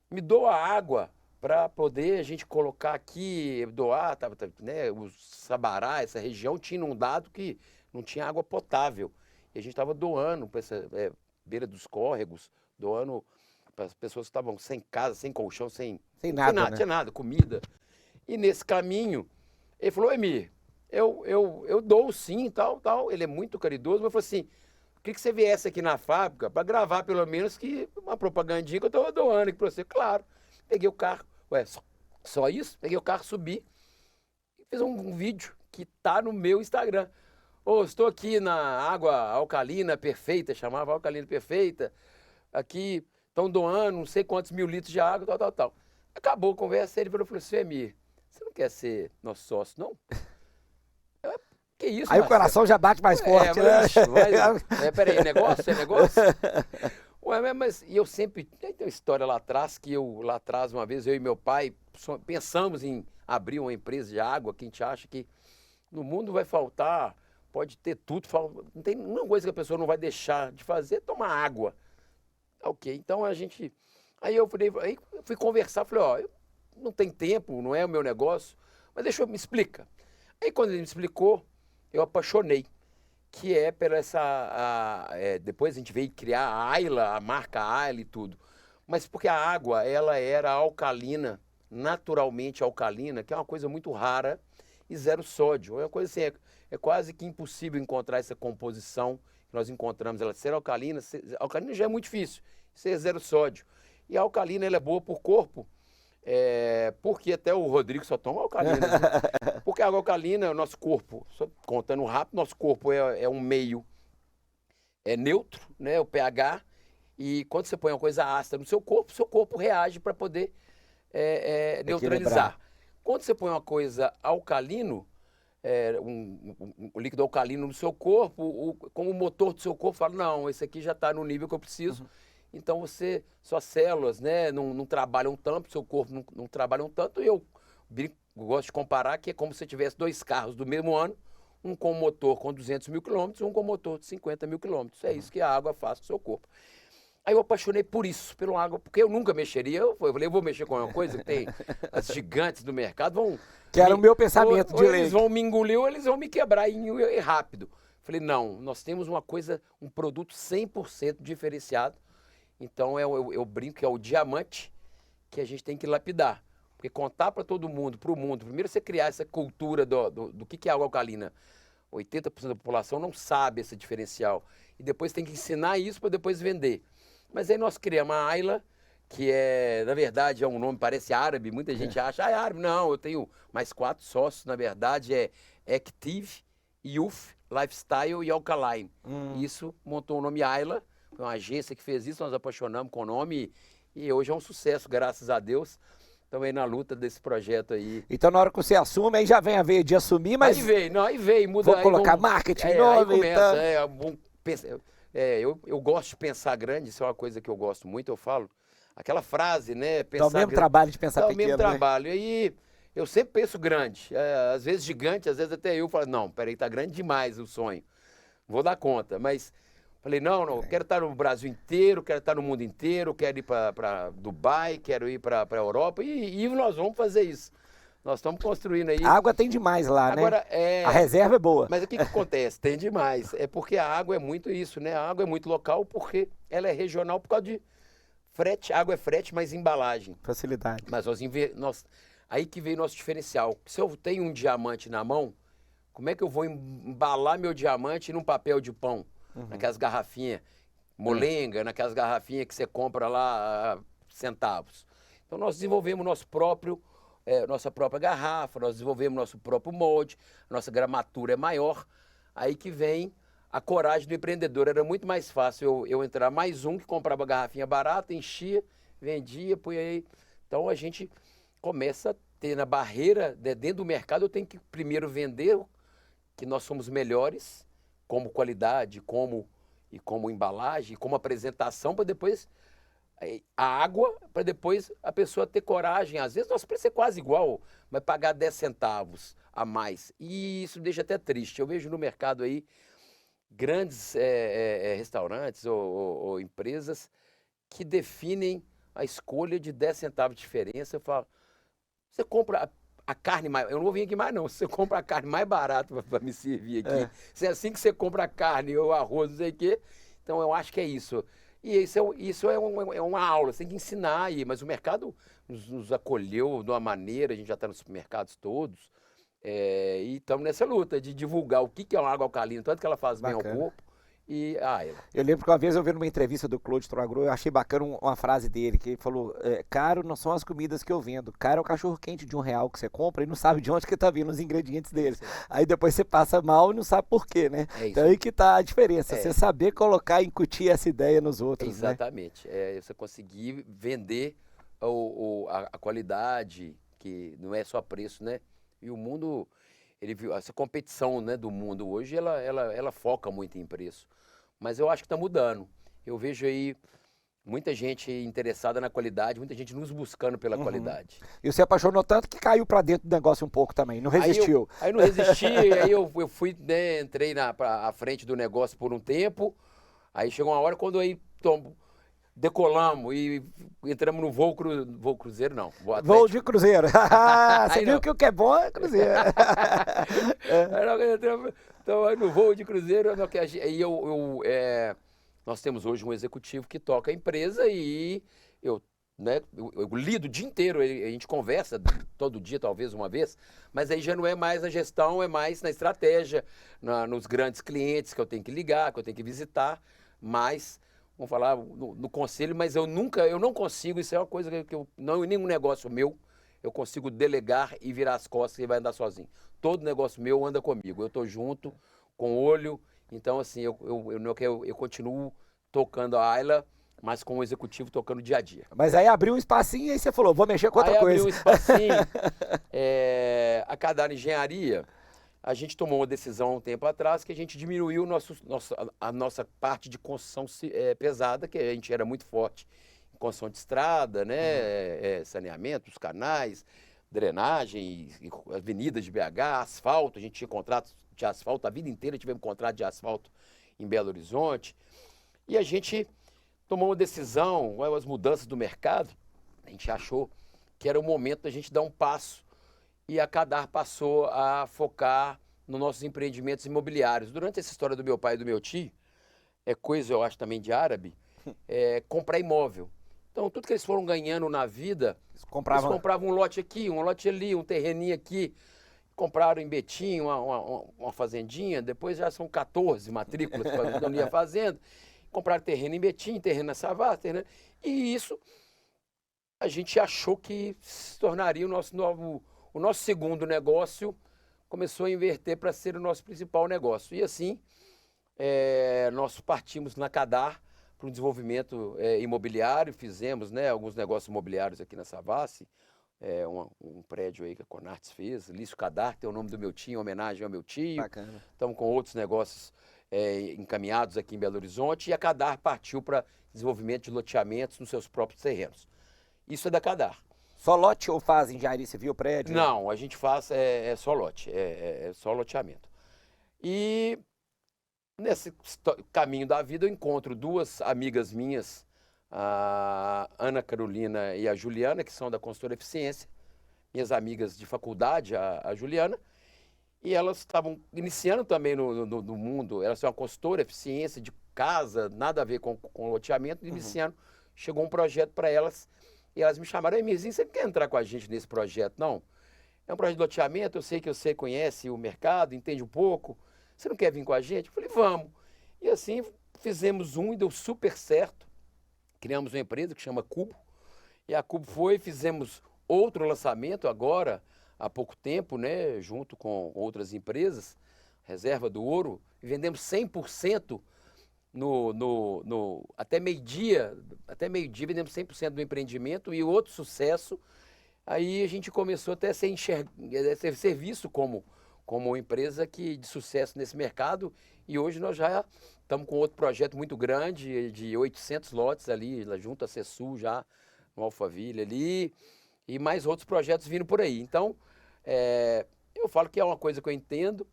me doa água para poder a gente colocar aqui, doar, né, o Sabará, essa região tinha inundado que não tinha água potável. E a gente estava doando para essa beira dos córregos, doando para as pessoas que estavam sem casa, sem colchão, sem nada, né? Tinha nada, comida. E nesse caminho, ele falou, Emir, eu dou sim, tal. Ele é muito caridoso, mas falou assim, queria que você viesse aqui na fábrica para gravar pelo menos que uma propagandinha que eu estava doando aqui para você. Claro, peguei o carro, só isso? Peguei o carro, subi e fiz um vídeo que tá no meu Instagram. Estou aqui na água alcalina perfeita, chamava alcalina perfeita, aqui estão doando não sei quantos mil litros de água, tal. Acabou a conversa, ele falou assim, Emir, você não quer ser nosso sócio, não? Que isso, aí Marcelo? O coração já bate mais forte, né? Peraí, negócio? É negócio? Mas e eu sempre... Tem uma história lá atrás, uma vez, eu e meu pai pensamos em abrir uma empresa de água, que a gente acha que no mundo vai faltar, pode ter tudo, não tem nenhuma coisa que a pessoa não vai deixar de fazer, é tomar água. Ok, então a gente... Aí eu fui conversar, falei, não tem tempo, não é o meu negócio, mas me explica. Aí quando ele me explicou, eu apaixonei, que é pela depois a gente veio criar a Ayla, a marca Ayla e tudo, mas porque a água, ela era alcalina, naturalmente alcalina, que é uma coisa muito rara, e zero sódio. É uma coisa assim, é quase que impossível encontrar essa composição que nós encontramos, ela ser alcalina já é muito difícil, ser zero sódio. E a alcalina, ela é boa por corpo, porque até o Rodrigo só toma alcalina, né? Porque a água alcalina, o nosso corpo, só contando rápido, nosso corpo é um meio neutro, né, o pH, e quando você põe uma coisa ácida no seu corpo reage para poder neutralizar. Quando você põe uma coisa alcalino, um líquido alcalino no seu corpo, como o motor do seu corpo fala, não, esse aqui já está no nível que eu preciso, então suas células, né, não trabalham tanto, seu corpo não trabalham tanto, e eu gosto de comparar que é como se tivesse dois carros do mesmo ano, um com motor com 200 mil quilômetros e um com motor de 50 mil quilômetros. É isso que a água faz com o seu corpo. Aí eu apaixonei por isso, pelo água, porque eu nunca mexeria. Eu falei, eu vou mexer com uma coisa que tem as gigantes do mercado, vão... Que era o meu pensamento de eles vão me engolir ou eles vão me quebrar e rápido. Falei, não, nós temos uma coisa, um produto 100% diferenciado. Então eu brinco que é o diamante que a gente tem que lapidar. Porque contar para todo mundo, para o mundo, primeiro você criar essa cultura do que é água alcalina. 80% da população não sabe esse diferencial. E depois tem que ensinar isso para depois vender. Mas aí nós criamos a Ayla, que na verdade, é um nome, parece árabe, muita gente acha, é árabe. Não, eu tenho mais 4 sócios, na verdade é Active, Youth, Lifestyle e Alkaline. Isso montou o nome Ayla, foi uma agência que fez isso, nós apaixonamos com o nome e hoje é um sucesso, graças a Deus. estamos aí na luta desse projeto aí. Então, na hora que você assume, aí já vem a veia de assumir, mas Aí veio, muda. vou colocar marketing aí novo e começa, tal. eu gosto de pensar grande, isso é uma coisa que eu gosto muito, eu falo. Aquela frase, né? Dá o mesmo trabalho de pensar dá pequeno, o mesmo né? trabalho. E aí, eu sempre penso grande. Às vezes gigante, às vezes até eu falo, não, peraí, tá grande demais o sonho. Vou dar conta. Mas falei, não, eu quero estar no Brasil inteiro, quero estar no mundo inteiro, quero ir para Dubai, quero ir para a Europa. E nós vamos fazer isso. Nós estamos construindo aí. A água tem demais lá, Agora, né? A reserva é boa. Mas o que acontece? Tem demais. É porque a água é muito isso, né? A água é muito local porque ela é regional por causa de frete. A água é frete, mas embalagem. Facilidade. Mas aí que veio nosso diferencial. Se eu tenho um diamante na mão, como é que eu vou embalar meu diamante num papel de pão? Naquelas garrafinhas molenga, naquelas garrafinhas que você compra lá centavos. Então nós desenvolvemos nossa própria garrafa, nós desenvolvemos nosso próprio molde, nossa gramatura é maior. Aí que vem a coragem do empreendedor. Era muito mais fácil eu entrar mais um que comprava garrafinha barata, enchia, vendia, põe aí. Então a gente começa a ter na barreira, dentro do mercado, eu tenho que primeiro vender que nós somos melhores, como qualidade, como embalagem, como apresentação, para depois a água, para depois a pessoa ter coragem. Às vezes nosso preço é quase igual, mas pagar 10 centavos a mais. E isso deixa até triste. Eu vejo no mercado aí grandes restaurantes ou empresas que definem a escolha de 10 centavos de diferença. Eu falo, você compra a carne mais... Eu não vou vir aqui mais não. Você compra a carne mais barata para me servir aqui. Se é assim que você compra a carne ou arroz, não sei o quê. Então eu acho que é isso. E isso é uma aula, você tem que ensinar aí. Mas o mercado nos acolheu de uma maneira, a gente já está nos supermercados todos. E estamos nessa luta de divulgar o que é uma água alcalina, tanto que ela faz bem ao corpo. Eu lembro que uma vez eu vi numa entrevista do Claude Troagro, eu achei bacana uma frase dele, que ele falou, caro não são as comidas que eu vendo, caro é o cachorro quente de R$1 que você compra e não sabe de onde que tá vindo os ingredientes dele. Aí depois você passa mal e não sabe por quê, né? Então aí que tá a diferença, você saber colocar e incutir essa ideia nos outros, exatamente. né? Você conseguir vender a qualidade, que não é só preço, né? E o mundo, ele viu, essa competição, né, do mundo hoje, ela foca muito em preço. Mas eu acho que está mudando. Eu vejo aí muita gente interessada na qualidade, muita gente nos buscando pela qualidade. E você apaixonou tanto que caiu para dentro do negócio um pouco também, não resistiu. Aí não resisti, aí eu fui, né, entrei à frente do negócio por um tempo. Aí chegou uma hora quando aí decolamos e entramos no voo cruzeiro, não. Voo de cruzeiro. Você viu que o que é bom é cruzeiro. Então, no voo de cruzeiro, aí nós temos hoje um executivo que toca a empresa e eu lido o dia inteiro, a gente conversa todo dia, talvez uma vez, mas aí já não é mais na gestão, é mais na estratégia, nos grandes clientes que eu tenho que ligar, que eu tenho que visitar, mas... Vamos falar no conselho, mas eu não consigo, isso é uma coisa que nenhum negócio meu, eu consigo delegar e virar as costas e vai andar sozinho. Todo negócio meu anda comigo, eu estou junto, com o olho, então assim, eu continuo tocando a Ayla, mas com o executivo tocando dia a dia. Mas aí abriu um espacinho e aí você falou, vou mexer com outra coisa. Aí abriu um espacinho, a Cadar Engenharia... A gente tomou uma decisão há um tempo atrás que a gente diminuiu a nossa parte de construção pesada, que a gente era muito forte em construção de estrada, né? Saneamento, os canais, drenagem, avenidas de BH, asfalto. A gente tinha contratos de asfalto, a vida inteira tivemos contrato de asfalto em Belo Horizonte. E a gente tomou uma decisão, com as mudanças do mercado, a gente achou que era o momento da gente dar um passo. E a Cadar passou a focar nos nossos empreendimentos imobiliários. Durante essa história do meu pai e do meu tio, coisa eu acho também de árabe, comprar imóvel. Então tudo que eles foram ganhando na vida, eles compravam um lote aqui, um lote ali, um terreninho aqui. Compraram em Betim uma fazendinha, depois já são 14 matrículas para unir a fazenda. Compraram terreno em Betim, terreno na Savassi, e isso a gente achou que se tornaria o nosso segundo negócio, começou a inverter para ser o nosso principal negócio. E assim, nós partimos na Cadar para um desenvolvimento imobiliário, fizemos, né, alguns negócios imobiliários aqui na Savassi, um prédio aí que a Conartes fez, Lício Cadar, tem o nome do meu tio, em homenagem ao meu tio. Bacana. Estamos com outros negócios encaminhados aqui em Belo Horizonte, e a Cadar partiu para desenvolvimento de loteamentos nos seus próprios terrenos. Isso é da Cadar. Só lote ou faz engenharia civil, prédio? Não, a gente faz só lote, é só loteamento. E nesse caminho da vida eu encontro duas amigas minhas, a Ana Carolina e a Juliana, que são da Consultora Eficiência, minhas amigas de faculdade, a Juliana, e elas estavam iniciando também no mundo, elas são uma consultora Eficiência de casa, nada a ver com loteamento, iniciando, chegou um projeto para elas, e elas me chamaram: "Ei, Mirzinho, você não quer entrar com a gente nesse projeto, não? É um projeto de loteamento, eu sei que você conhece o mercado, entende um pouco, você não quer vir com a gente?" Eu falei: "Vamos." E assim fizemos e deu super certo. Criamos uma empresa que chama Cubo, e a Cubo fizemos outro lançamento agora, há pouco tempo, né, junto com outras empresas, Reserva do Ouro, e vendemos 100% até meio-dia vendemos 100% do empreendimento, e outro sucesso, aí a gente começou até a ser visto como uma empresa de sucesso nesse mercado, e hoje nós já estamos com outro projeto muito grande, de 800 lotes ali, junto a Cesul já, no Alphaville ali, e mais outros projetos vindo por aí. Então, eu falo que é uma coisa que eu entendo,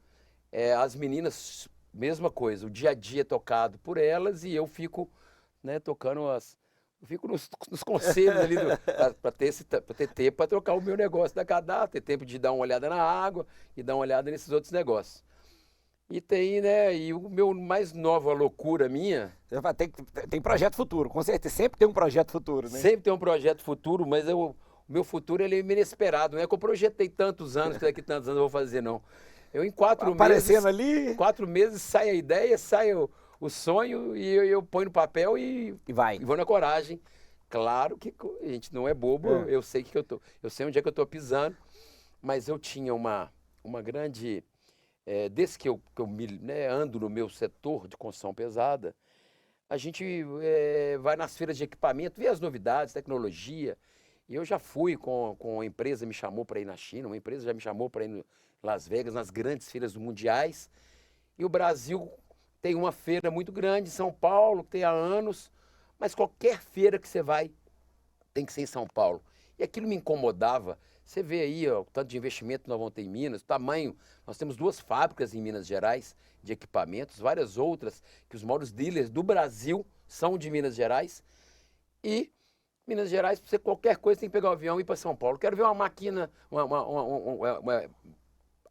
as meninas, mesma coisa, o dia a dia é tocado por elas, e eu fico, né, tocando fico nos conselhos ali, para ter tempo para trocar o meu negócio da Cadar, ter tempo de dar uma olhada na água e dar uma olhada nesses outros negócios. E tem, né, e o meu mais nova loucura minha... Tem projeto futuro, com certeza, sempre tem um projeto futuro, né? Sempre tem um projeto futuro, mas o meu futuro ele é inesperado, não é que eu projetei tantos anos, que daqui a tantos anos eu vou fazer, não. Eu em 4 Aparecendo ali... 4 meses sai a ideia, sai o sonho, e eu ponho no papel e vou na coragem. Claro que a gente não é bobo, eu sei eu sei onde é que eu estou pisando, mas eu tinha uma grande... desde que eu ando no meu setor de construção pesada, a gente vai nas feiras de equipamento, vê as novidades, tecnologia. E eu já fui com uma empresa, me chamou para ir na China, uma empresa já me chamou para ir em Las Vegas, nas grandes feiras mundiais. E o Brasil tem uma feira muito grande, São Paulo, que tem há anos, mas qualquer feira que você vai tem que ser em São Paulo. E aquilo me incomodava. Você vê aí o tanto de investimento que nós vamos ter em Minas, o tamanho. Nós temos 2 fábricas em Minas Gerais de equipamentos, várias outras, que os maiores dealers do Brasil são de Minas Gerais. E Minas Gerais, para você qualquer coisa, tem que pegar o avião e ir para São Paulo. Quero ver uma máquina,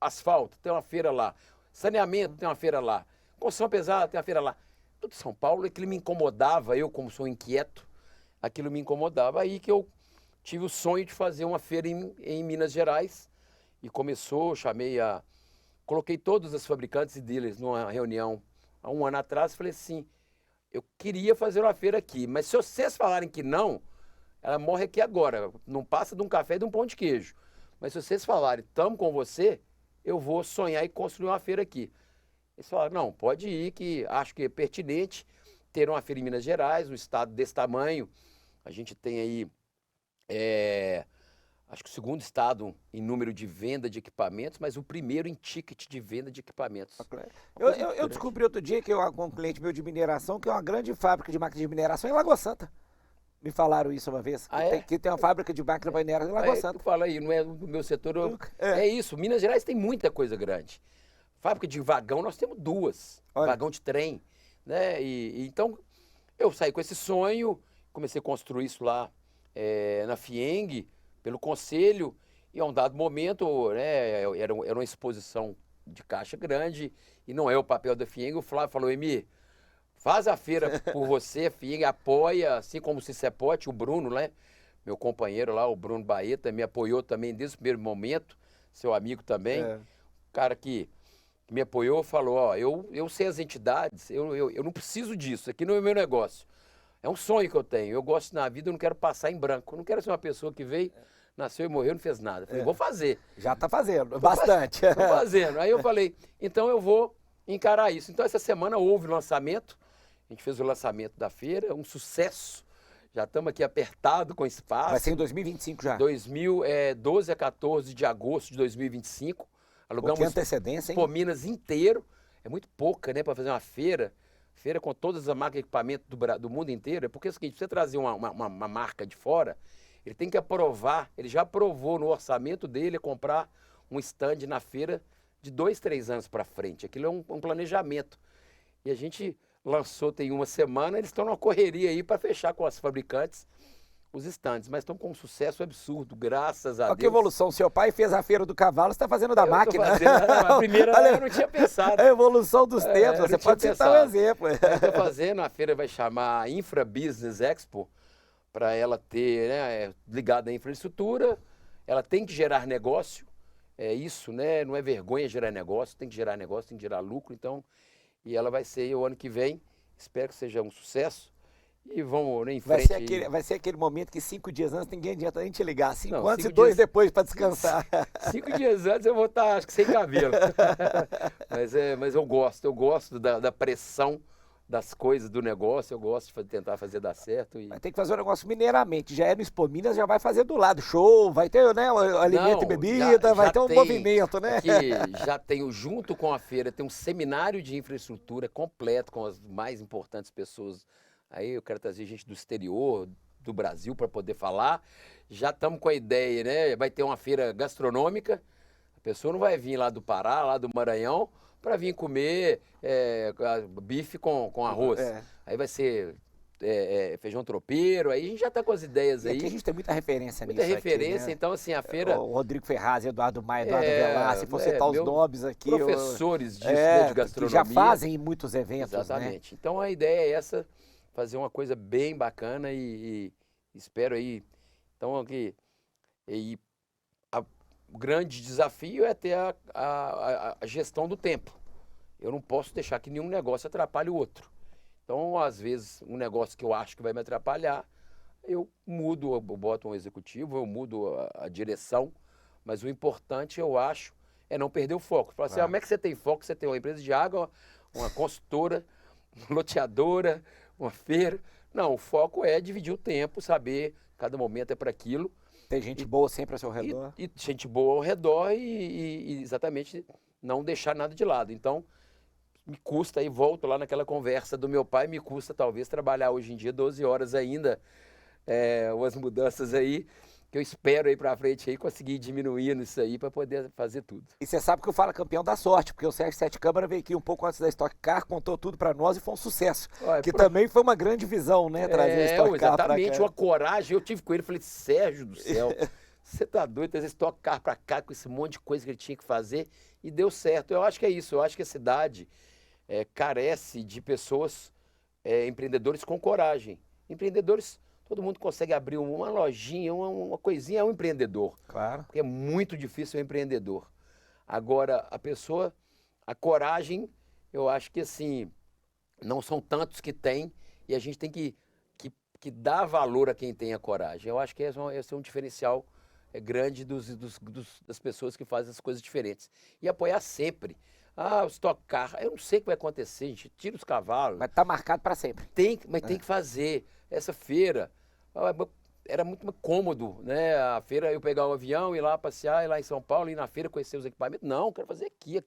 asfalto, tem uma feira lá. Saneamento, tem uma feira lá. Construção pesada, tem uma feira lá. Tudo São Paulo, aquilo me incomodava, eu como sou inquieto, aquilo me incomodava. Aí que eu tive o sonho de fazer uma feira em Minas Gerais, e coloquei todos os fabricantes e dealers numa reunião há um ano atrás, falei assim: eu queria fazer uma feira aqui, mas se vocês falarem que não, ela morre aqui agora, não passa de um café e de um pão de queijo. Mas se vocês falarem, estamos com você, eu vou sonhar e construir uma feira aqui. Eles falaram: não, pode ir, que acho que é pertinente ter uma feira em Minas Gerais, um estado desse tamanho. A gente tem aí, acho que o 2º estado em número de venda de equipamentos, mas o primeiro em ticket de venda de equipamentos. Eu descobri outro dia que com um cliente meu de mineração, que é uma grande fábrica de máquina de mineração em Lagoa Santa. Me falaram isso uma vez, que tem uma fábrica de máquina para mineração em Lagoa Santa. Fala aí, não é do meu setor, é isso. Minas Gerais tem muita coisa grande. Fábrica de vagão, nós temos 2, vagão de trem, né? Então, eu saí com esse sonho, comecei a construir isso lá na FIENG, pelo conselho, e a um dado momento, né, era uma exposição de caixa grande, e não é o papel da FIENG. O Flávio falou: Emir, faz a feira por você, a FIENG apoia, assim como o Cicepote, o Bruno, né, meu companheiro lá, o Bruno Baeta, me apoiou também desde o primeiro momento, seu amigo também, cara que me apoiou, falou: ó, eu sei as entidades, eu não preciso disso, aqui não é o meu negócio. É um sonho que eu tenho, eu gosto na vida, eu não quero passar em branco, eu não quero ser uma pessoa que veio, nasceu e morreu, não fez nada. Falei: vou fazer. Já está fazendo, bastante. Estou fazendo. Aí eu falei: então eu vou encarar isso. Então essa semana houve o lançamento, a gente fez o lançamento da feira, um sucesso. Já estamos aqui apertado com espaço. Vai ser em 2025 já. 12 a 14 de agosto de 2025. Alugamos Com que antecedência, hein? Expo Minas inteiro. É muito pouca, né, para fazer uma feira. Feira com todas as marcas de equipamento do mundo inteiro. É porque é o seguinte, você trazer uma marca de fora, ele tem que aprovar, ele já aprovou no orçamento dele comprar um stand na feira de 2, 3 anos para frente. Aquilo é um planejamento. E a gente lançou tem uma semana, eles estão numa correria aí para fechar com as fabricantes os stands, mas estão com um sucesso absurdo, graças a Olha Deus. que evolução, seu pai fez a feira do cavalo, você está fazendo da máquina. A primeira eu não tinha pensado. A evolução dos tempos, você pode citar um exemplo. Eu estou fazendo, a feira vai chamar Infra Business Expo, para ela ter, né, ligada à infraestrutura, ela tem que gerar negócio, é isso, né? Não é vergonha gerar negócio, tem que gerar negócio, tem que gerar lucro, então, e ela vai ser o ano que vem, espero que seja um sucesso. E vamos em frente. Vai ser aquele momento que 5 dias antes ninguém adianta nem te ligar. 5 antes e 2 dias depois para descansar. 5 dias antes eu vou estar, acho que sem cabelo. mas eu gosto da pressão das coisas, do negócio, eu gosto de tentar fazer dar certo. Vai ter que fazer um negócio mineiramente. Já é no Expo Minas, já vai fazer do lado. Show, vai ter, né, alimento e bebida, vai ter um movimento, né? Aqui já tem, junto com a feira, tem um seminário de infraestrutura completo com as mais importantes pessoas. Aí eu quero trazer gente do exterior, do Brasil, para poder falar. Já estamos com a ideia, né? Vai ter uma feira gastronômica. A pessoa não vai vir lá do Pará, lá do Maranhão, para vir comer bife com arroz. Aí vai ser feijão tropeiro, aí a gente já está com as ideias aí. Aqui a gente tem muita referência nisso. Muita referência, aqui, né? Então assim, a feira... O Rodrigo Ferraz, Eduardo Maia, Eduardo Velar, se for citar os nomes aqui... Professores disso, né, de gastronomia. Que já fazem muitos eventos, exatamente. Né? Então a ideia é essa, fazer uma coisa bem bacana e espero aí, então aqui, o grande desafio é ter a gestão do tempo. Eu não posso deixar que nenhum negócio atrapalhe o outro. Então, às vezes, um negócio que eu acho que vai me atrapalhar, eu mudo, eu boto um executivo, eu mudo a direção, mas o importante, eu acho, é não perder o foco. Falar assim, como é que você tem foco? Você tem uma empresa de água, uma consultora, uma loteadora, uma feira. Não, o foco é dividir o tempo, saber cada momento é para aquilo. Tem gente boa sempre ao seu redor. E gente boa ao redor e exatamente não deixar nada de lado. Então, me custa, aí volto lá naquela conversa do meu pai, me custa talvez trabalhar hoje em dia 12 horas ainda, umas mudanças aí, que eu espero aí pra frente aí conseguir diminuir isso aí para poder fazer tudo. E você sabe que o Fala Campeão dá sorte, porque o Sérgio Sete Câmara veio aqui um pouco antes da Stock Car, contou tudo para nós e foi um sucesso. Também foi uma grande visão, né, trazer a Stock Car exatamente, uma coragem. Eu tive com ele, falei, Sérgio do céu, você tá doido trazer Stock Car para cá com esse monte de coisa que ele tinha que fazer e deu certo. Eu acho que é isso, eu acho que a cidade carece de pessoas, empreendedores com coragem. Empreendedores... Todo mundo consegue abrir uma lojinha, uma coisinha, é um empreendedor. Claro. Porque é muito difícil ser um empreendedor. Agora, a coragem, eu acho que assim, não são tantos que têm e a gente tem que dar valor a quem tem a coragem. Eu acho que esse é um diferencial grande das pessoas que fazem as coisas diferentes. E apoiar sempre. O Stock Car, eu não sei o que vai acontecer, a gente tira os cavalos. Mas tá marcado para sempre. Tem que fazer. Essa feira era muito cômodo, né? A feira, eu pegar o avião, ir lá passear, ir lá em São Paulo, ir na feira conhecer os equipamentos. Não, quero fazer aqui. A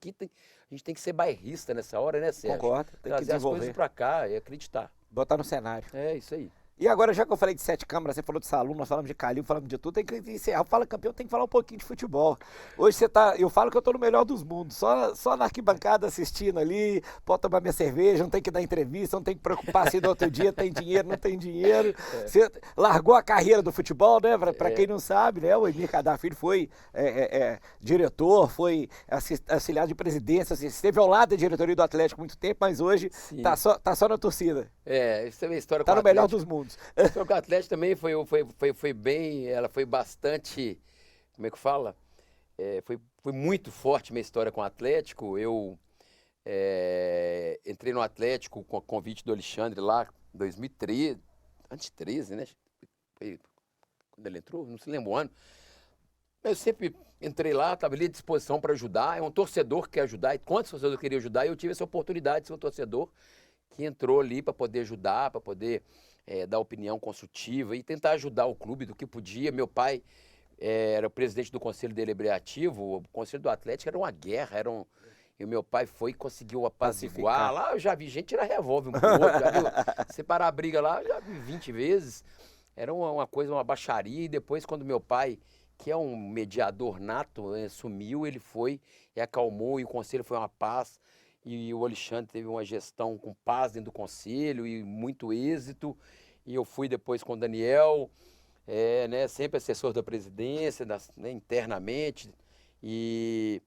gente tem que ser bairrista nessa hora, né, Sérgio? Concordo, tem que desenvolver. Trazer as coisas para cá e acreditar. Botar no cenário. É, isso aí. E agora, já que eu falei de Sete Câmaras, você falou de Salum, nós falamos de Calil, falamos de tudo, tem que encerrar. Fala Campeão, tem que falar um pouquinho de futebol. Hoje eu falo que eu tô no melhor dos mundos, só na arquibancada assistindo ali, pode tomar minha cerveja, não tem que dar entrevista, não tem que preocupar se no outro dia tem dinheiro, não tem dinheiro. Você largou a carreira do futebol, né? Pra quem não sabe, né? O Emir Kadar Filho foi diretor, foi auxiliar de presidência, esteve ao lado da diretoria do Atlético há muito tempo, mas hoje tá só na torcida. Isso é uma história tá no melhor dos mundos. O Atlético também foi bem, ela foi bastante, como é que fala? Foi muito forte minha história com o Atlético. Eu entrei no Atlético com o convite do Alexandre lá em 2013, antes de 13, né? Foi quando ele entrou, não se lembra o ano. Eu sempre entrei lá, estava ali à disposição para ajudar. É um torcedor que quer ajudar, e quantos torcedores queriam ajudar? E eu tive essa oportunidade de ser um torcedor que entrou ali para poder ajudar, para poder dar opinião construtiva e tentar ajudar o clube do que podia. Meu pai era o presidente do Conselho Deliberativo, o Conselho do Atlético era uma guerra, e o meu pai foi e conseguiu apaziguar. Lá eu já vi gente tirar revólver um pro outro, já viu? Separar a briga lá, eu já vi 20 vezes. Era uma coisa, uma baixaria, e depois quando meu pai, que é um mediador nato, sumiu, ele foi e acalmou, e o conselho foi uma paz, e o Alexandre teve uma gestão com paz dentro do conselho e muito êxito, e eu fui depois com o Daniel, né, sempre assessor da presidência, né, internamente, e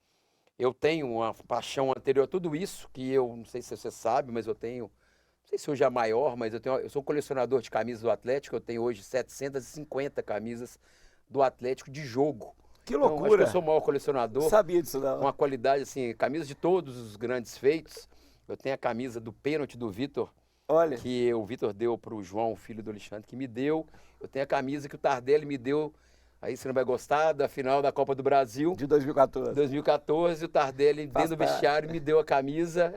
eu tenho uma paixão anterior a tudo isso, que eu não sei se você sabe, mas eu tenho, não sei se hoje é a maior, mas eu sou colecionador de camisas do Atlético, eu tenho hoje 750 camisas do Atlético de jogo. Que loucura! Então, acho que eu sou o maior colecionador. Não sabia disso não. Com uma qualidade, assim, camisas de todos os grandes feitos. Eu tenho a camisa do pênalti do Vitor, Olha, que o Vitor deu para o João, o filho do Alexandre, que me deu. Eu tenho a camisa que o Tardelli me deu, aí você não vai gostar, da final da Copa do Brasil. de 2014. 2014, o Tardelli Faz dentro do parte. vestiário me deu a camisa.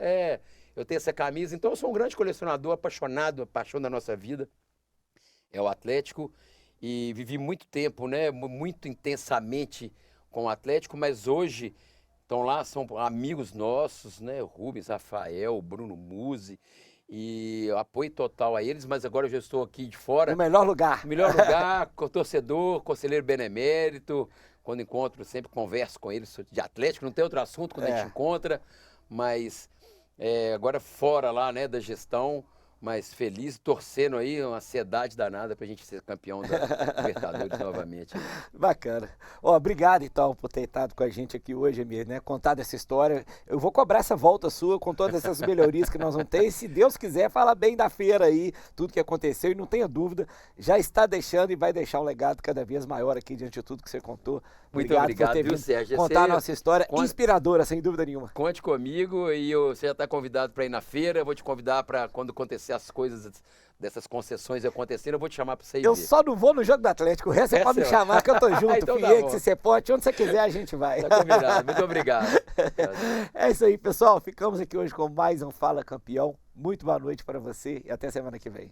Eu tenho essa camisa, então eu sou um grande colecionador, apaixonado, a paixão da nossa vida é o Atlético. E vivi muito tempo, né, muito intensamente com o Atlético, mas hoje estão lá, são amigos nossos, né, o Rubens, Rafael, Bruno Musi, e apoio total a eles, mas agora eu já estou aqui de fora. No melhor lugar. Melhor lugar, torcedor, conselheiro benemérito, quando encontro, sempre converso com eles de Atlético, não tem outro assunto quando a gente encontra, mas agora fora lá, né, da gestão, mas feliz, torcendo aí, uma ansiedade danada pra gente ser campeão da Libertadores novamente. Bacana. Obrigado, então, por ter estado com a gente aqui hoje, Emir, né? Contado essa história. Eu vou cobrar essa volta sua com todas essas melhorias que nós vamos ter. E, se Deus quiser, fala bem da feira aí, tudo que aconteceu. E não tenha dúvida, já está deixando e vai deixar um legado cada vez maior aqui diante de tudo que você contou. Muito obrigado, por ter viu, vindo Sérgio? contar a nossa história inspiradora, sem dúvida nenhuma. Conte comigo e você já está convidado para ir na feira. Eu vou te convidar para quando acontecer as coisas dessas concessões acontecerem, eu vou te chamar para você ir Eu ver. só não vou no jogo do Atlético, o resto você pode me chamar que eu tô junto. Então tá Fiek, bom. se você pode, onde você quiser a gente vai. Tá combinado. Muito obrigado. É isso aí, pessoal. Ficamos aqui hoje com mais um Fala Campeão. Muito boa noite para você e até semana que vem.